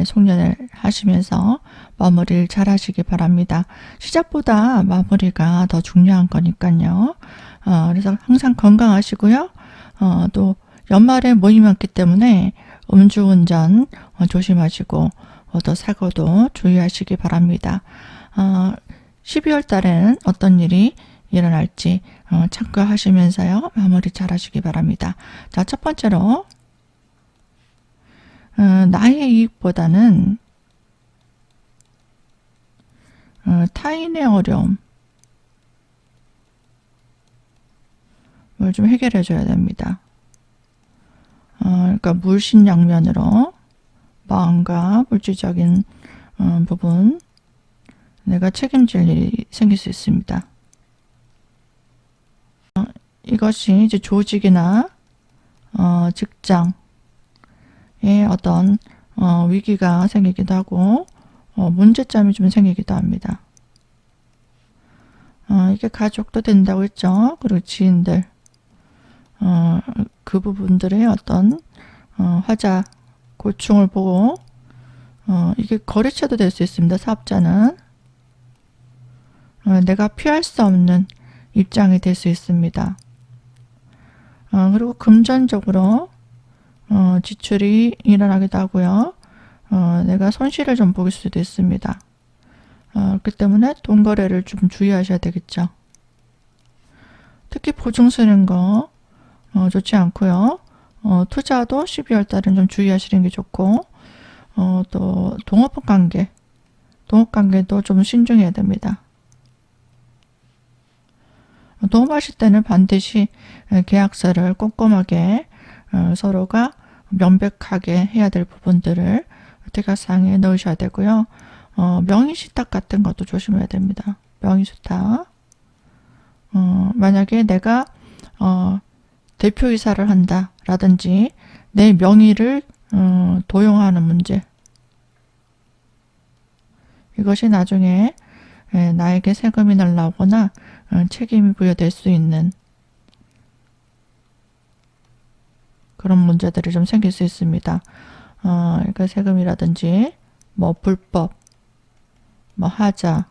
송년을 하시면서 마무리를 잘 하시기 바랍니다. 시작보다 마무리가 더 중요한 거니까요. 그래서 항상 건강하시고요. 또 연말에 모임이 많기 때문에 음주운전 조심하시고 또 사고도 주의하시기 바랍니다. 12월 달에는 어떤 일이 일어날지 참고하시면서요. 마무리 잘 하시기 바랍니다. 자, 첫 번째로 나의 이익보다는 타인의 어려움을 좀 해결해 줘야 됩니다. 그러니까 물신양면으로 마음과 물질적인 부분 내가 책임질 일이 생길 수 있습니다. 이것이 이제 조직이나 직장에 어떤 위기가 생기기도 하고 문제점이 좀 생기기도 합니다. 이게 가족도 된다고 했죠. 그리고 지인들 그 부분들의 어떤 화자 고충을 보고 이게 거래처도 될 수 있습니다. 사업자는 내가 피할 수 없는 입장이 될 수 있습니다. 그리고 금전적으로 지출이 일어나기도 하고요. 내가 손실을 좀 보일 수도 있습니다. 그렇기 때문에 돈 거래를 좀 주의하셔야 되겠죠. 특히 보증 쓰는 거 좋지 않고요. 투자도 12월 달은 좀 주의하시는 게 좋고 또 동업 관계도 좀 신중해야 됩니다. 동업하실 때는 반드시 계약서를 꼼꼼하게 서로가 명백하게 해야 될 부분들을 계약상에 넣으셔야 되고요. 명의신탁 같은 것도 조심해야 됩니다. 명의신탁. 만약에 내가 대표이사를 한다라든지 내 명의를 도용하는 문제. 이것이 나중에 나에게 세금이 날라오거나 책임이 부여될 수 있는 그런 문제들이 좀 생길 수 있습니다. 그러니까 세금이라든지 뭐 불법, 뭐 하자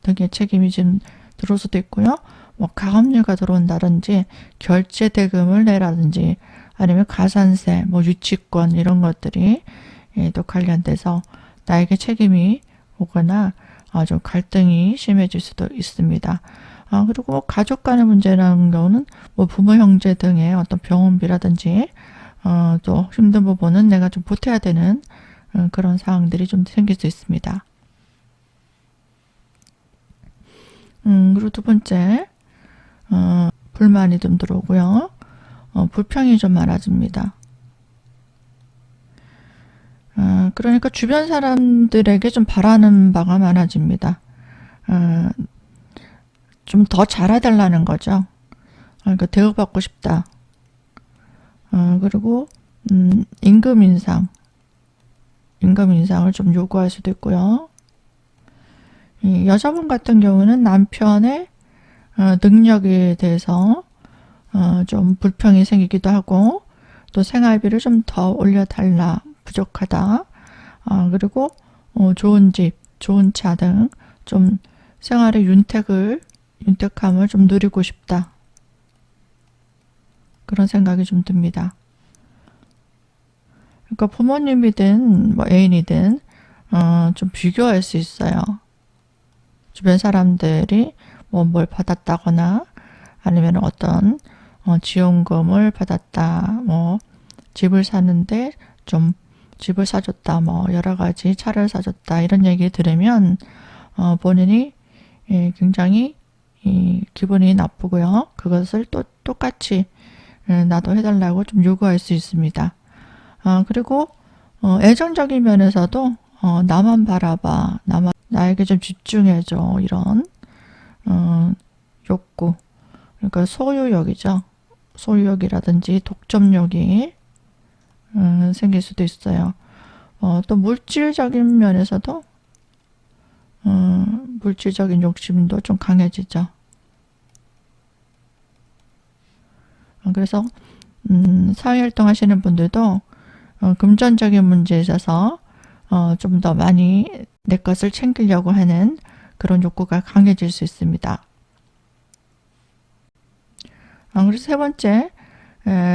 등의 책임이 좀 들어올 수도 있고요. 뭐 가압류가 들어온다든지 결제 대금을 내라든지 아니면 가산세, 뭐 유치권 이런 것들이 또 관련돼서 나에게 책임이 오거나 아주 갈등이 심해질 수도 있습니다. 그리고 가족 간의 문제라는 경우는 뭐 부모 형제 등의 어떤 병원비라든지 또 힘든 부분은 내가 좀 보태야 되는 그런 상황들이 좀 생길 수 있습니다. 그리고 두 번째 불만이 좀 들어오고요. 불평이 좀 많아집니다. 그러니까 주변 사람들에게 좀 바라는 바가 많아집니다. 좀 더 잘해달라는 거죠. 그러니까 대우받고 싶다. 그리고 임금 인상을 좀 요구할 수도 있고요. 이 여자분 같은 경우는 남편의 능력에 대해서 좀 불평이 생기기도 하고 또 생활비를 좀 더 올려달라, 부족하다. 그리고 좋은 집, 좋은 차 등 좀 생활의 윤택함을 좀 누리고 싶다. 그런 생각이 좀 듭니다. 그러니까 부모님이든 뭐 애인이든 좀 비교할 수 있어요. 주변 사람들이 뭐 뭘 받았다거나 아니면 어떤 지원금을 받았다, 뭐 집을 사는데 좀 집을 사줬다, 뭐 여러 가지 차를 사줬다 이런 얘기 들으면 본인이 굉장히 기분이 나쁘고요. 그것을 또 똑같이 나도 해달라고 좀 요구할 수 있습니다. 그리고 애정적인 면에서도 나만 바라봐, 나에게 좀 집중해줘 이런 욕구, 그러니까 소유욕이죠. 소유욕이라든지 독점욕이 생길 수도 있어요. 또 물질적인 면에서도 물질적인 욕심도 좀 강해지죠. 그래서 사회활동 하시는 분들도 금전적인 문제에 있어서 좀 더 많이 내 것을 챙기려고 하는 그런 욕구가 강해질 수 있습니다. 그래서 세 번째,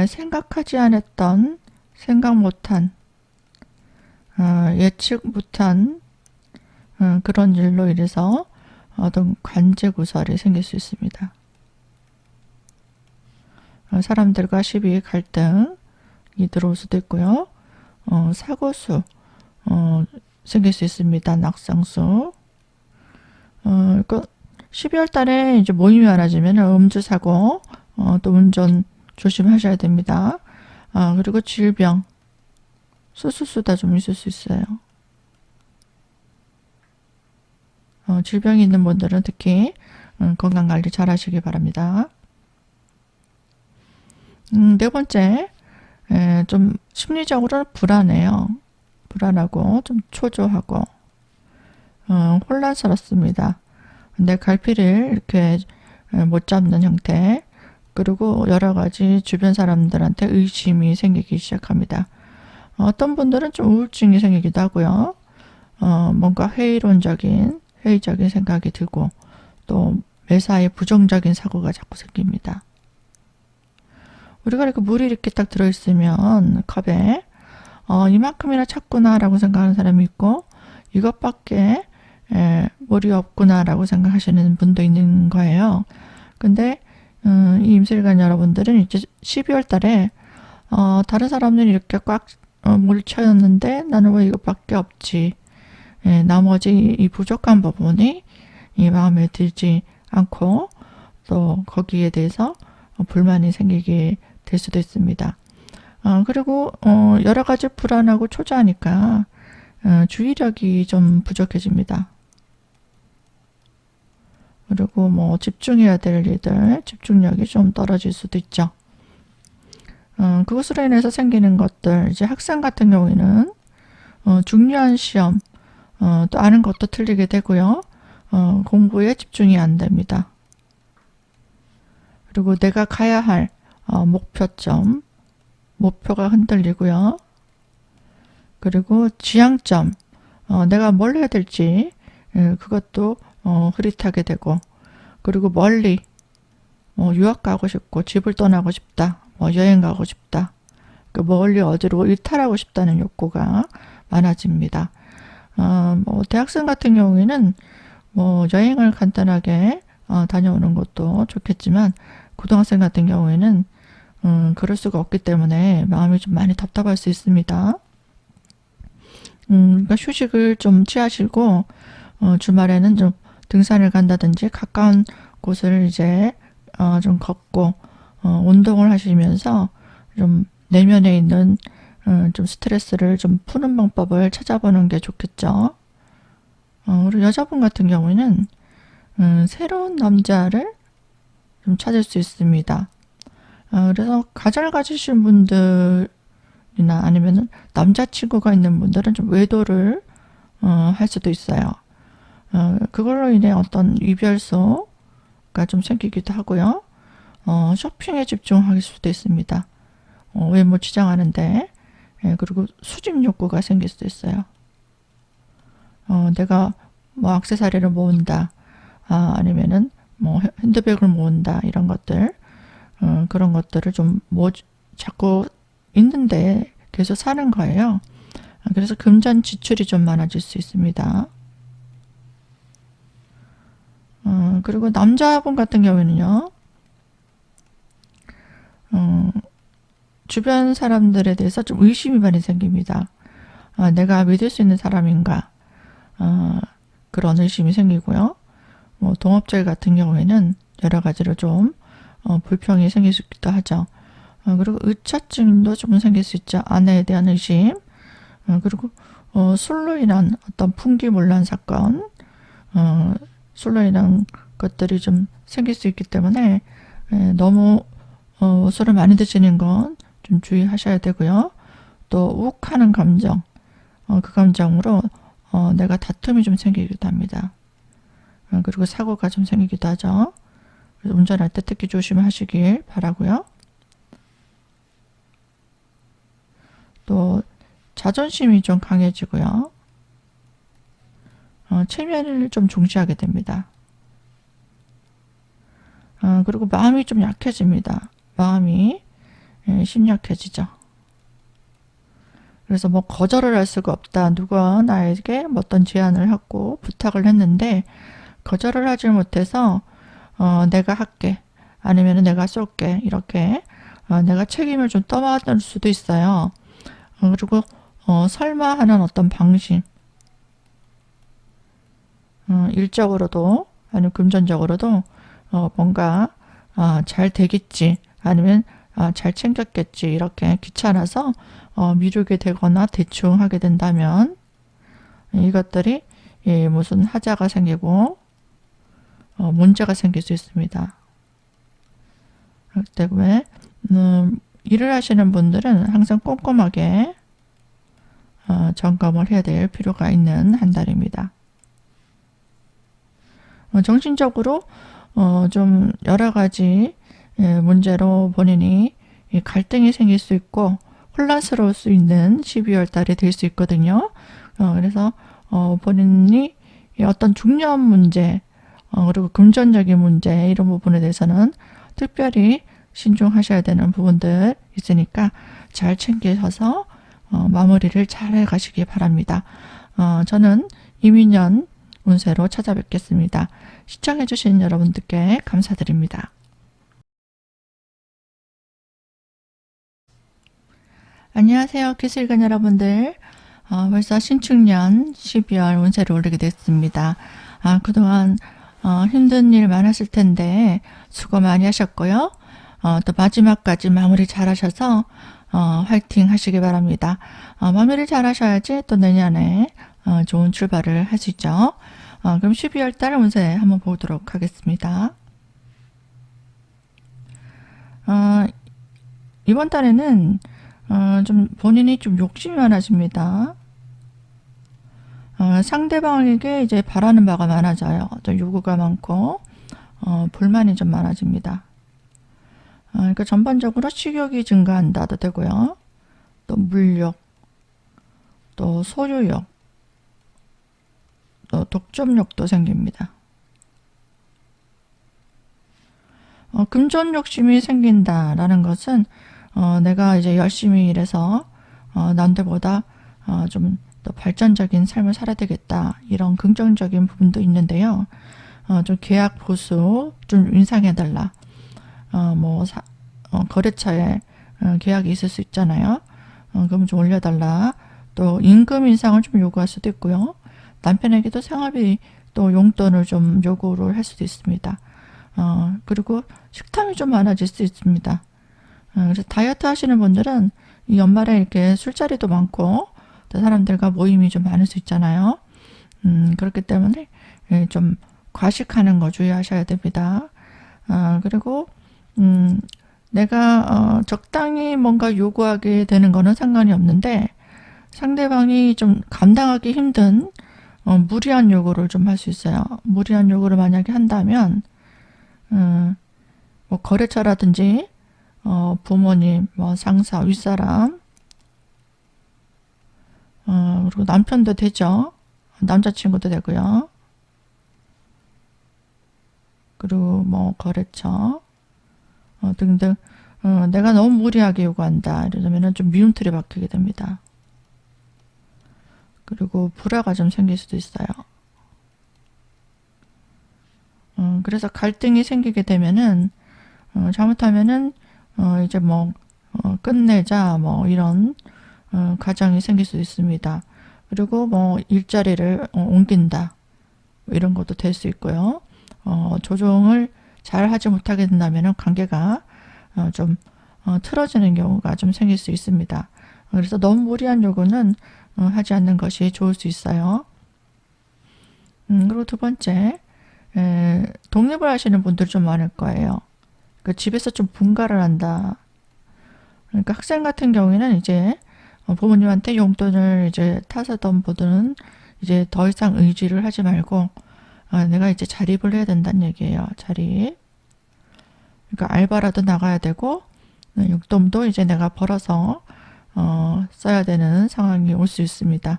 생각하지 않았던, 생각 못한, 예측 못한 그런 일로 인해서 어떤 관제구설이 생길 수 있습니다. 사람들과 시비, 갈등이 들어올 수도 있고요. 사고수 생길 수 있습니다. 낙상수. 그러니까 12월 달에 이제 모임이 많아지면 음주 사고, 또 운전 조심하셔야 됩니다. 그리고 질병, 수수수다 좀 있을 수 있어요. 질병이 있는 분들은 특히 건강관리 잘 하시기 바랍니다. 네 번째, 좀 심리적으로 불안해요. 불안하고 좀 초조하고 혼란스럽습니다. 내 갈피를 이렇게 못 잡는 형태, 그리고 여러 가지 주변 사람들한테 의심이 생기기 시작합니다. 어떤 분들은 좀 우울증이 생기기도 하고요. 뭔가 회의적인 생각이 들고 또 매사에 부정적인 사고가 자꾸 생깁니다. 우리가 이렇게 물이 이렇게 딱 들어있으면 컵에 이만큼이나 찼구나 라고 생각하는 사람이 있고 이것밖에 물이 없구나 라고 생각하시는 분도 있는 거예요. 근데 이 임술관 여러분들은 이제 12월 달에 다른 사람들이 이렇게 꽉 물 채웠는데 나는 왜 이것밖에 없지, 나머지 이 부족한 부분이 이 마음에 들지 않고 또 거기에 대해서 불만이 생기게 될 수도 있습니다. 그리고 여러 가지 불안하고 초조하니까 주의력이 좀 부족해집니다. 그리고 뭐 집중해야 될 일들, 집중력이 좀 떨어질 수도 있죠. 그것으로 인해서 생기는 것들, 이제 학생 같은 경우에는 중요한 시험, 또 아는 것도 틀리게 되고요. 공부에 집중이 안 됩니다. 그리고 내가 가야 할 목표점, 목표가 흔들리고요. 그리고 지향점, 내가 뭘 해야 될지 그것도 흐릿하게 되고, 그리고 멀리 유학 가고 싶고 집을 떠나고 싶다, 여행 가고 싶다, 그 멀리 어디로 이탈하고 싶다는 욕구가 많아집니다. 대학생 같은 경우에는 여행을 간단하게 다녀오는 것도 좋겠지만 고등학생 같은 경우에는 그럴 수가 없기 때문에 마음이 좀 많이 답답할 수 있습니다. 그러니까 휴식을 좀 취하시고 주말에는 좀 등산을 간다든지 가까운 곳을 이제 좀 걷고 운동을 하시면서 좀 내면에 있는 좀 스트레스를 좀 푸는 방법을 찾아보는 게 좋겠죠. 그리고 여자분 같은 경우에는 새로운 남자를 좀 찾을 수 있습니다. 그래서 가정을 가지신 분들이나 아니면 남자친구가 있는 분들은 좀 외도를 할 수도 있어요. 그걸로 인해 어떤 이별소가 좀 생기기도 하고요. 쇼핑에 집중할 수도 있습니다. 외모 치장하는데, 그리고 수집 욕구가 생길 수도 있어요. 내가 뭐 액세서리를 모은다, 아니면은 뭐 핸드백을 모은다, 이런 것들, 그런 것들을 좀 자꾸 있는데 계속 사는 거예요. 그래서 금전 지출이 좀 많아질 수 있습니다. 그리고 남자분 같은 경우에는요, 주변 사람들에 대해서 좀 의심이 많이 생깁니다. 내가 믿을 수 있는 사람인가, 그런 의심이 생기고요. 동업자 같은 경우에는 여러 가지로 좀 불평이 생길 수 있기도 하죠. 그리고 의처증도 좀 생길 수 있죠. 아내에 대한 의심, 그리고 술로 인한 어떤 풍기문란 사건, 술로 인한 것들이 좀 생길 수 있기 때문에 너무 술을 많이 드시는 건 좀 주의하셔야 되고요. 또 욱하는 감정, 그 감정으로 내가 다툼이 좀 생기기도 합니다. 그리고 사고가 좀 생기기도 하죠. 그래서 운전할 때 특히 조심하시길 바라고요. 또 자존심이 좀 강해지고요. 체면을 좀 중시하게 됩니다. 그리고 마음이 좀 약해집니다. 마음이 심약해지죠. 그래서 뭐 거절을 할 수가 없다. 누가 나에게 어떤 제안을 하고 부탁을 했는데 거절을 하지 못해서 내가 할게, 아니면 내가 쏠게, 이렇게 내가 책임을 좀 떠맡을 수도 있어요. 그리고 설마 하는 어떤 방심, 일적으로도 아니면 금전적으로도 뭔가 잘 되겠지, 아니면 잘 챙겼겠지 이렇게 귀찮아서 미루게 되거나 대충 하게 된다면 이것들이 무슨 하자가 생기고 문제가 생길 수 있습니다. 그렇기 때문에 일을 하시는 분들은 항상 꼼꼼하게 점검을 해야 될 필요가 있는 한 달입니다. 정신적으로 좀 여러 가지 문제로 본인이 갈등이 생길 수 있고 혼란스러울 수 있는 12월 달이 될 수 있거든요. 그래서 본인이 어떤 중요한 문제 그리고 금전적인 문제 이런 부분에 대해서는 특별히 신중하셔야 되는 부분들 있으니까 잘 챙기셔서 마무리를 잘 해가시기 바랍니다. 저는 이민년 운세로 찾아뵙겠습니다. 시청해주신 여러분들께 감사드립니다. 안녕하세요. 기술관 여러분들. 벌써 신축년 12월 운세를 올리게 됐습니다. 그동안 힘든 일 많았을 텐데 수고 많이 하셨고요. 또 마지막까지 마무리 잘 하셔서 화이팅 하시기 바랍니다. 마무리 잘 하셔야지 또 내년에 좋은 출발을 할 수 있죠. 그럼 12월 달 운세 한번 보도록 하겠습니다. 이번 달에는 좀 본인이 좀 욕심이 많아집니다. 상대방에게 이제 바라는 바가 많아져요. 또 요구가 많고 불만이 좀 많아집니다. 그러니까 전반적으로 식욕이 증가한다도 되고요. 또 물욕, 또 소유욕, 또 독점욕도 생깁니다. 금전 욕심이 생긴다라는 것은 내가 이제 열심히 일해서 남들보다 좀 더 발전적인 삶을 살아야 되겠다 이런 긍정적인 부분도 있는데요. 좀 계약 보수 좀 인상해달라. 거래처에 계약이 있을 수 있잖아요. 그럼 좀 올려달라. 또 임금 인상을 좀 요구할 수도 있고요. 남편에게도 생활비 또 용돈을 좀 요구를 할 수도 있습니다. 그리고 식탐이 좀 많아질 수 있습니다. 그래서 다이어트 하시는 분들은 이 연말에 이렇게 술자리도 많고 또 사람들과 모임이 좀 많을 수 있잖아요. 그렇기 때문에 좀 과식하는 거 주의하셔야 됩니다. 그리고 내가 적당히 뭔가 요구하게 되는 거는 상관이 없는데 상대방이 좀 감당하기 힘든 무리한 요구를 좀 할 수 있어요. 무리한 요구를 만약에 한다면 뭐 거래처라든지 부모님, 뭐 상사, 윗사람, 그리고 남편도 되죠. 남자친구도 되고요. 그리고 뭐 거래처 등등 내가 너무 무리하게 요구한다 이러면은 좀 미움틀이 박히게 됩니다. 그리고 불화가 좀 생길 수도 있어요. 그래서 갈등이 생기게 되면은 잘못하면은 이제 뭐 끝내자 뭐 이런 가정이 생길 수 있습니다. 그리고 뭐 일자리를 옮긴다 이런 것도 될 수 있고요. 조정을 잘 하지 못하게 된다면 관계가 좀 틀어지는 경우가 좀 생길 수 있습니다. 그래서 너무 무리한 요구는 하지 않는 것이 좋을 수 있어요. 그리고 두 번째, 독립을 하시는 분들 좀 많을 거예요. 그 집에서 좀 분가를 한다. 그러니까 학생 같은 경우에는 이제 부모님한테 용돈을 이제 타서던 분들은 이제 더 이상 의지를 하지 말고 내가 이제 자립을 해야 된다는 얘기예요. 자립. 그러니까 알바라도 나가야 되고 용돈도 이제 내가 벌어서 써야 되는 상황이 올 수 있습니다.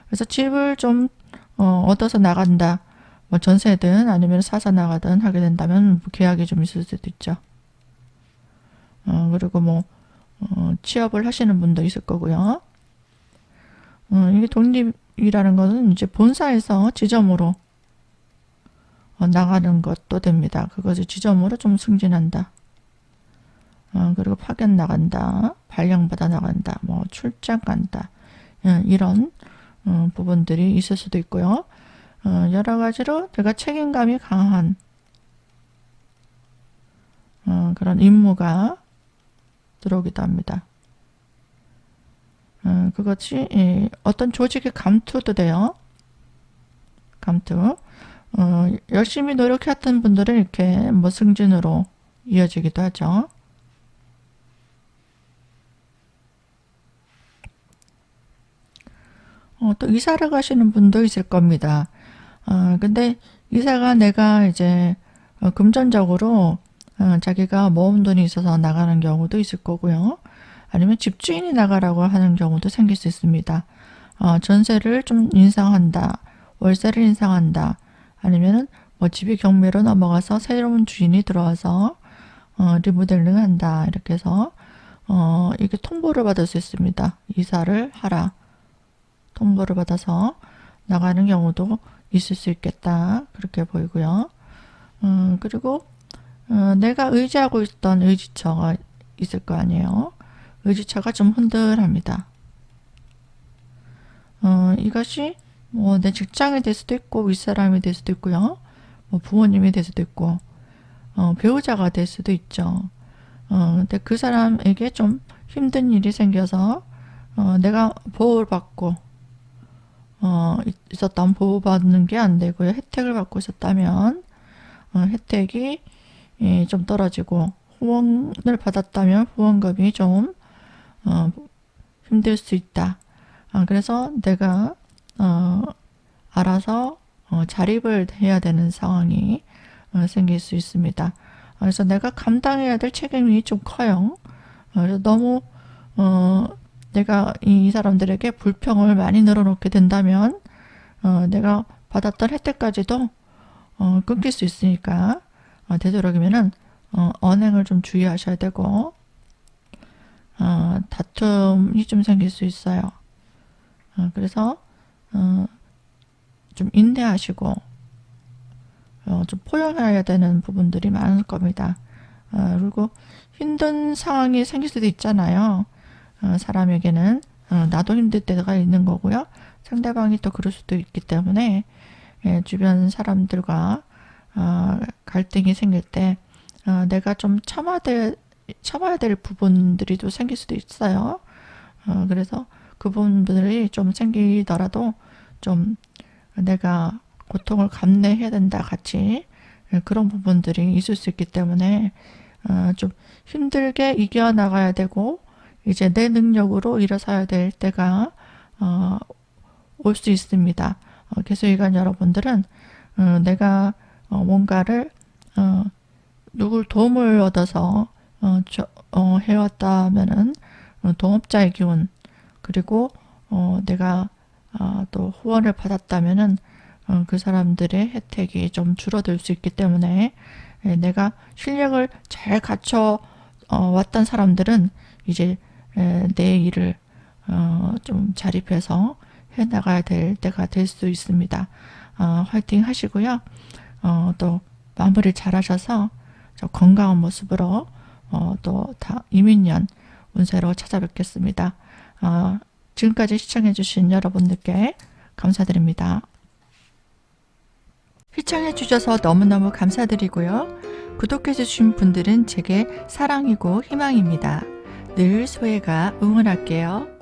그래서 집을 좀 얻어서 나간다. 뭐 전세든 아니면 사서 나가든 하게 된다면 계약이 좀 있을 수도 있죠. 그리고 뭐 취업을 하시는 분도 있을 거고요. 이게 독립이라는 것은 이제 본사에서 지점으로 나가는 것도 됩니다. 그것을 지점으로 좀 승진한다. 그리고 파견 나간다. 발령받아 나간다. 뭐 출장 간다. 이런 부분들이 있을 수도 있고요. 여러 가지로 내가 책임감이 강한 그런 임무가 들어오기도 합니다. 그것이 어떤 조직의 감투도 돼요. 감투. 열심히 노력했던 분들은 이렇게 뭐 승진으로 이어지기도 하죠. 또 이사를 가시는 분도 있을 겁니다. 근데 이사가 내가 이제 금전적으로 자기가 모은 돈이 있어서 나가는 경우도 있을 거고요. 아니면 집주인이 나가라고 하는 경우도 생길 수 있습니다. 전세를 좀 인상한다. 월세를 인상한다. 아니면은 뭐 집이 경매로 넘어가서 새로운 주인이 들어와서 리모델링 한다. 이렇게 해서 이게 통보를 받을 수 있습니다. 이사를 하라. 통보를 받아서 나가는 경우도 있을 수 있겠다. 그렇게 보이고요. 그리고 내가 의지하고 있던 의지처가 있을 거 아니에요. 의지처가 좀 흔들합니다. 이것이 뭐 내 직장이 될 수도 있고 윗사람이 될 수도 있고요. 뭐 부모님이 될 수도 있고 배우자가 될 수도 있죠. 근데 그 사람에게 좀 힘든 일이 생겨서 내가 보호를 받고 있었다면 보호받는 게 안 되고요. 혜택을 받고 있었다면 혜택이 좀 떨어지고 후원을 받았다면 후원금이 좀 힘들 수 있다. 그래서 내가 알아서 자립을 해야 되는 상황이 생길 수 있습니다. 그래서 내가 감당해야 될 책임이 좀 커요. 그래서 너무 내가 이 사람들에게 불평을 많이 늘어놓게 된다면 내가 받았던 혜택까지도 끊길 수 있으니까 되도록이면은 언행을 좀 주의하셔야 되고 다툼이 좀 생길 수 있어요. 그래서 좀 인내하시고 좀 포용해야 되는 부분들이 많을 겁니다. 그리고 힘든 상황이 생길 수도 있잖아요. 사람에게는 나도 힘들 때가 있는 거고요. 상대방이 또 그럴 수도 있기 때문에 주변 사람들과 갈등이 생길 때 내가 좀 참아야 될 부분들이 또 생길 수도 있어요. 그래서 그 부분들이 좀 생기더라도 좀 내가 고통을 감내해야 된다 같이 그런 부분들이 있을 수 있기 때문에 좀 힘들게 이겨나가야 되고 이제 내 능력으로 일어서야 될 때가 올 수 있습니다. 개수일관 여러분들은 내가 뭔가를 누굴 도움을 얻어서 해왔다면은 동업자의 기운 그리고 내가 또 후원을 받았다면은 그 사람들의 혜택이 좀 줄어들 수 있기 때문에 내가 실력을 잘 갖춰 왔던 사람들은 이제 내 일을 좀 자립해서 해나가야 될 때가 될 수 있습니다. 화이팅 하시고요. 또 마무리 잘 하셔서 건강한 모습으로 또 이민년 운세로 찾아뵙겠습니다. 지금까지 시청해주신 여러분들께 감사드립니다. 시청해주셔서 너무너무 감사드리고요. 구독해주신 분들은 제게 사랑이고 희망입니다. 늘 소혜가 응원할게요.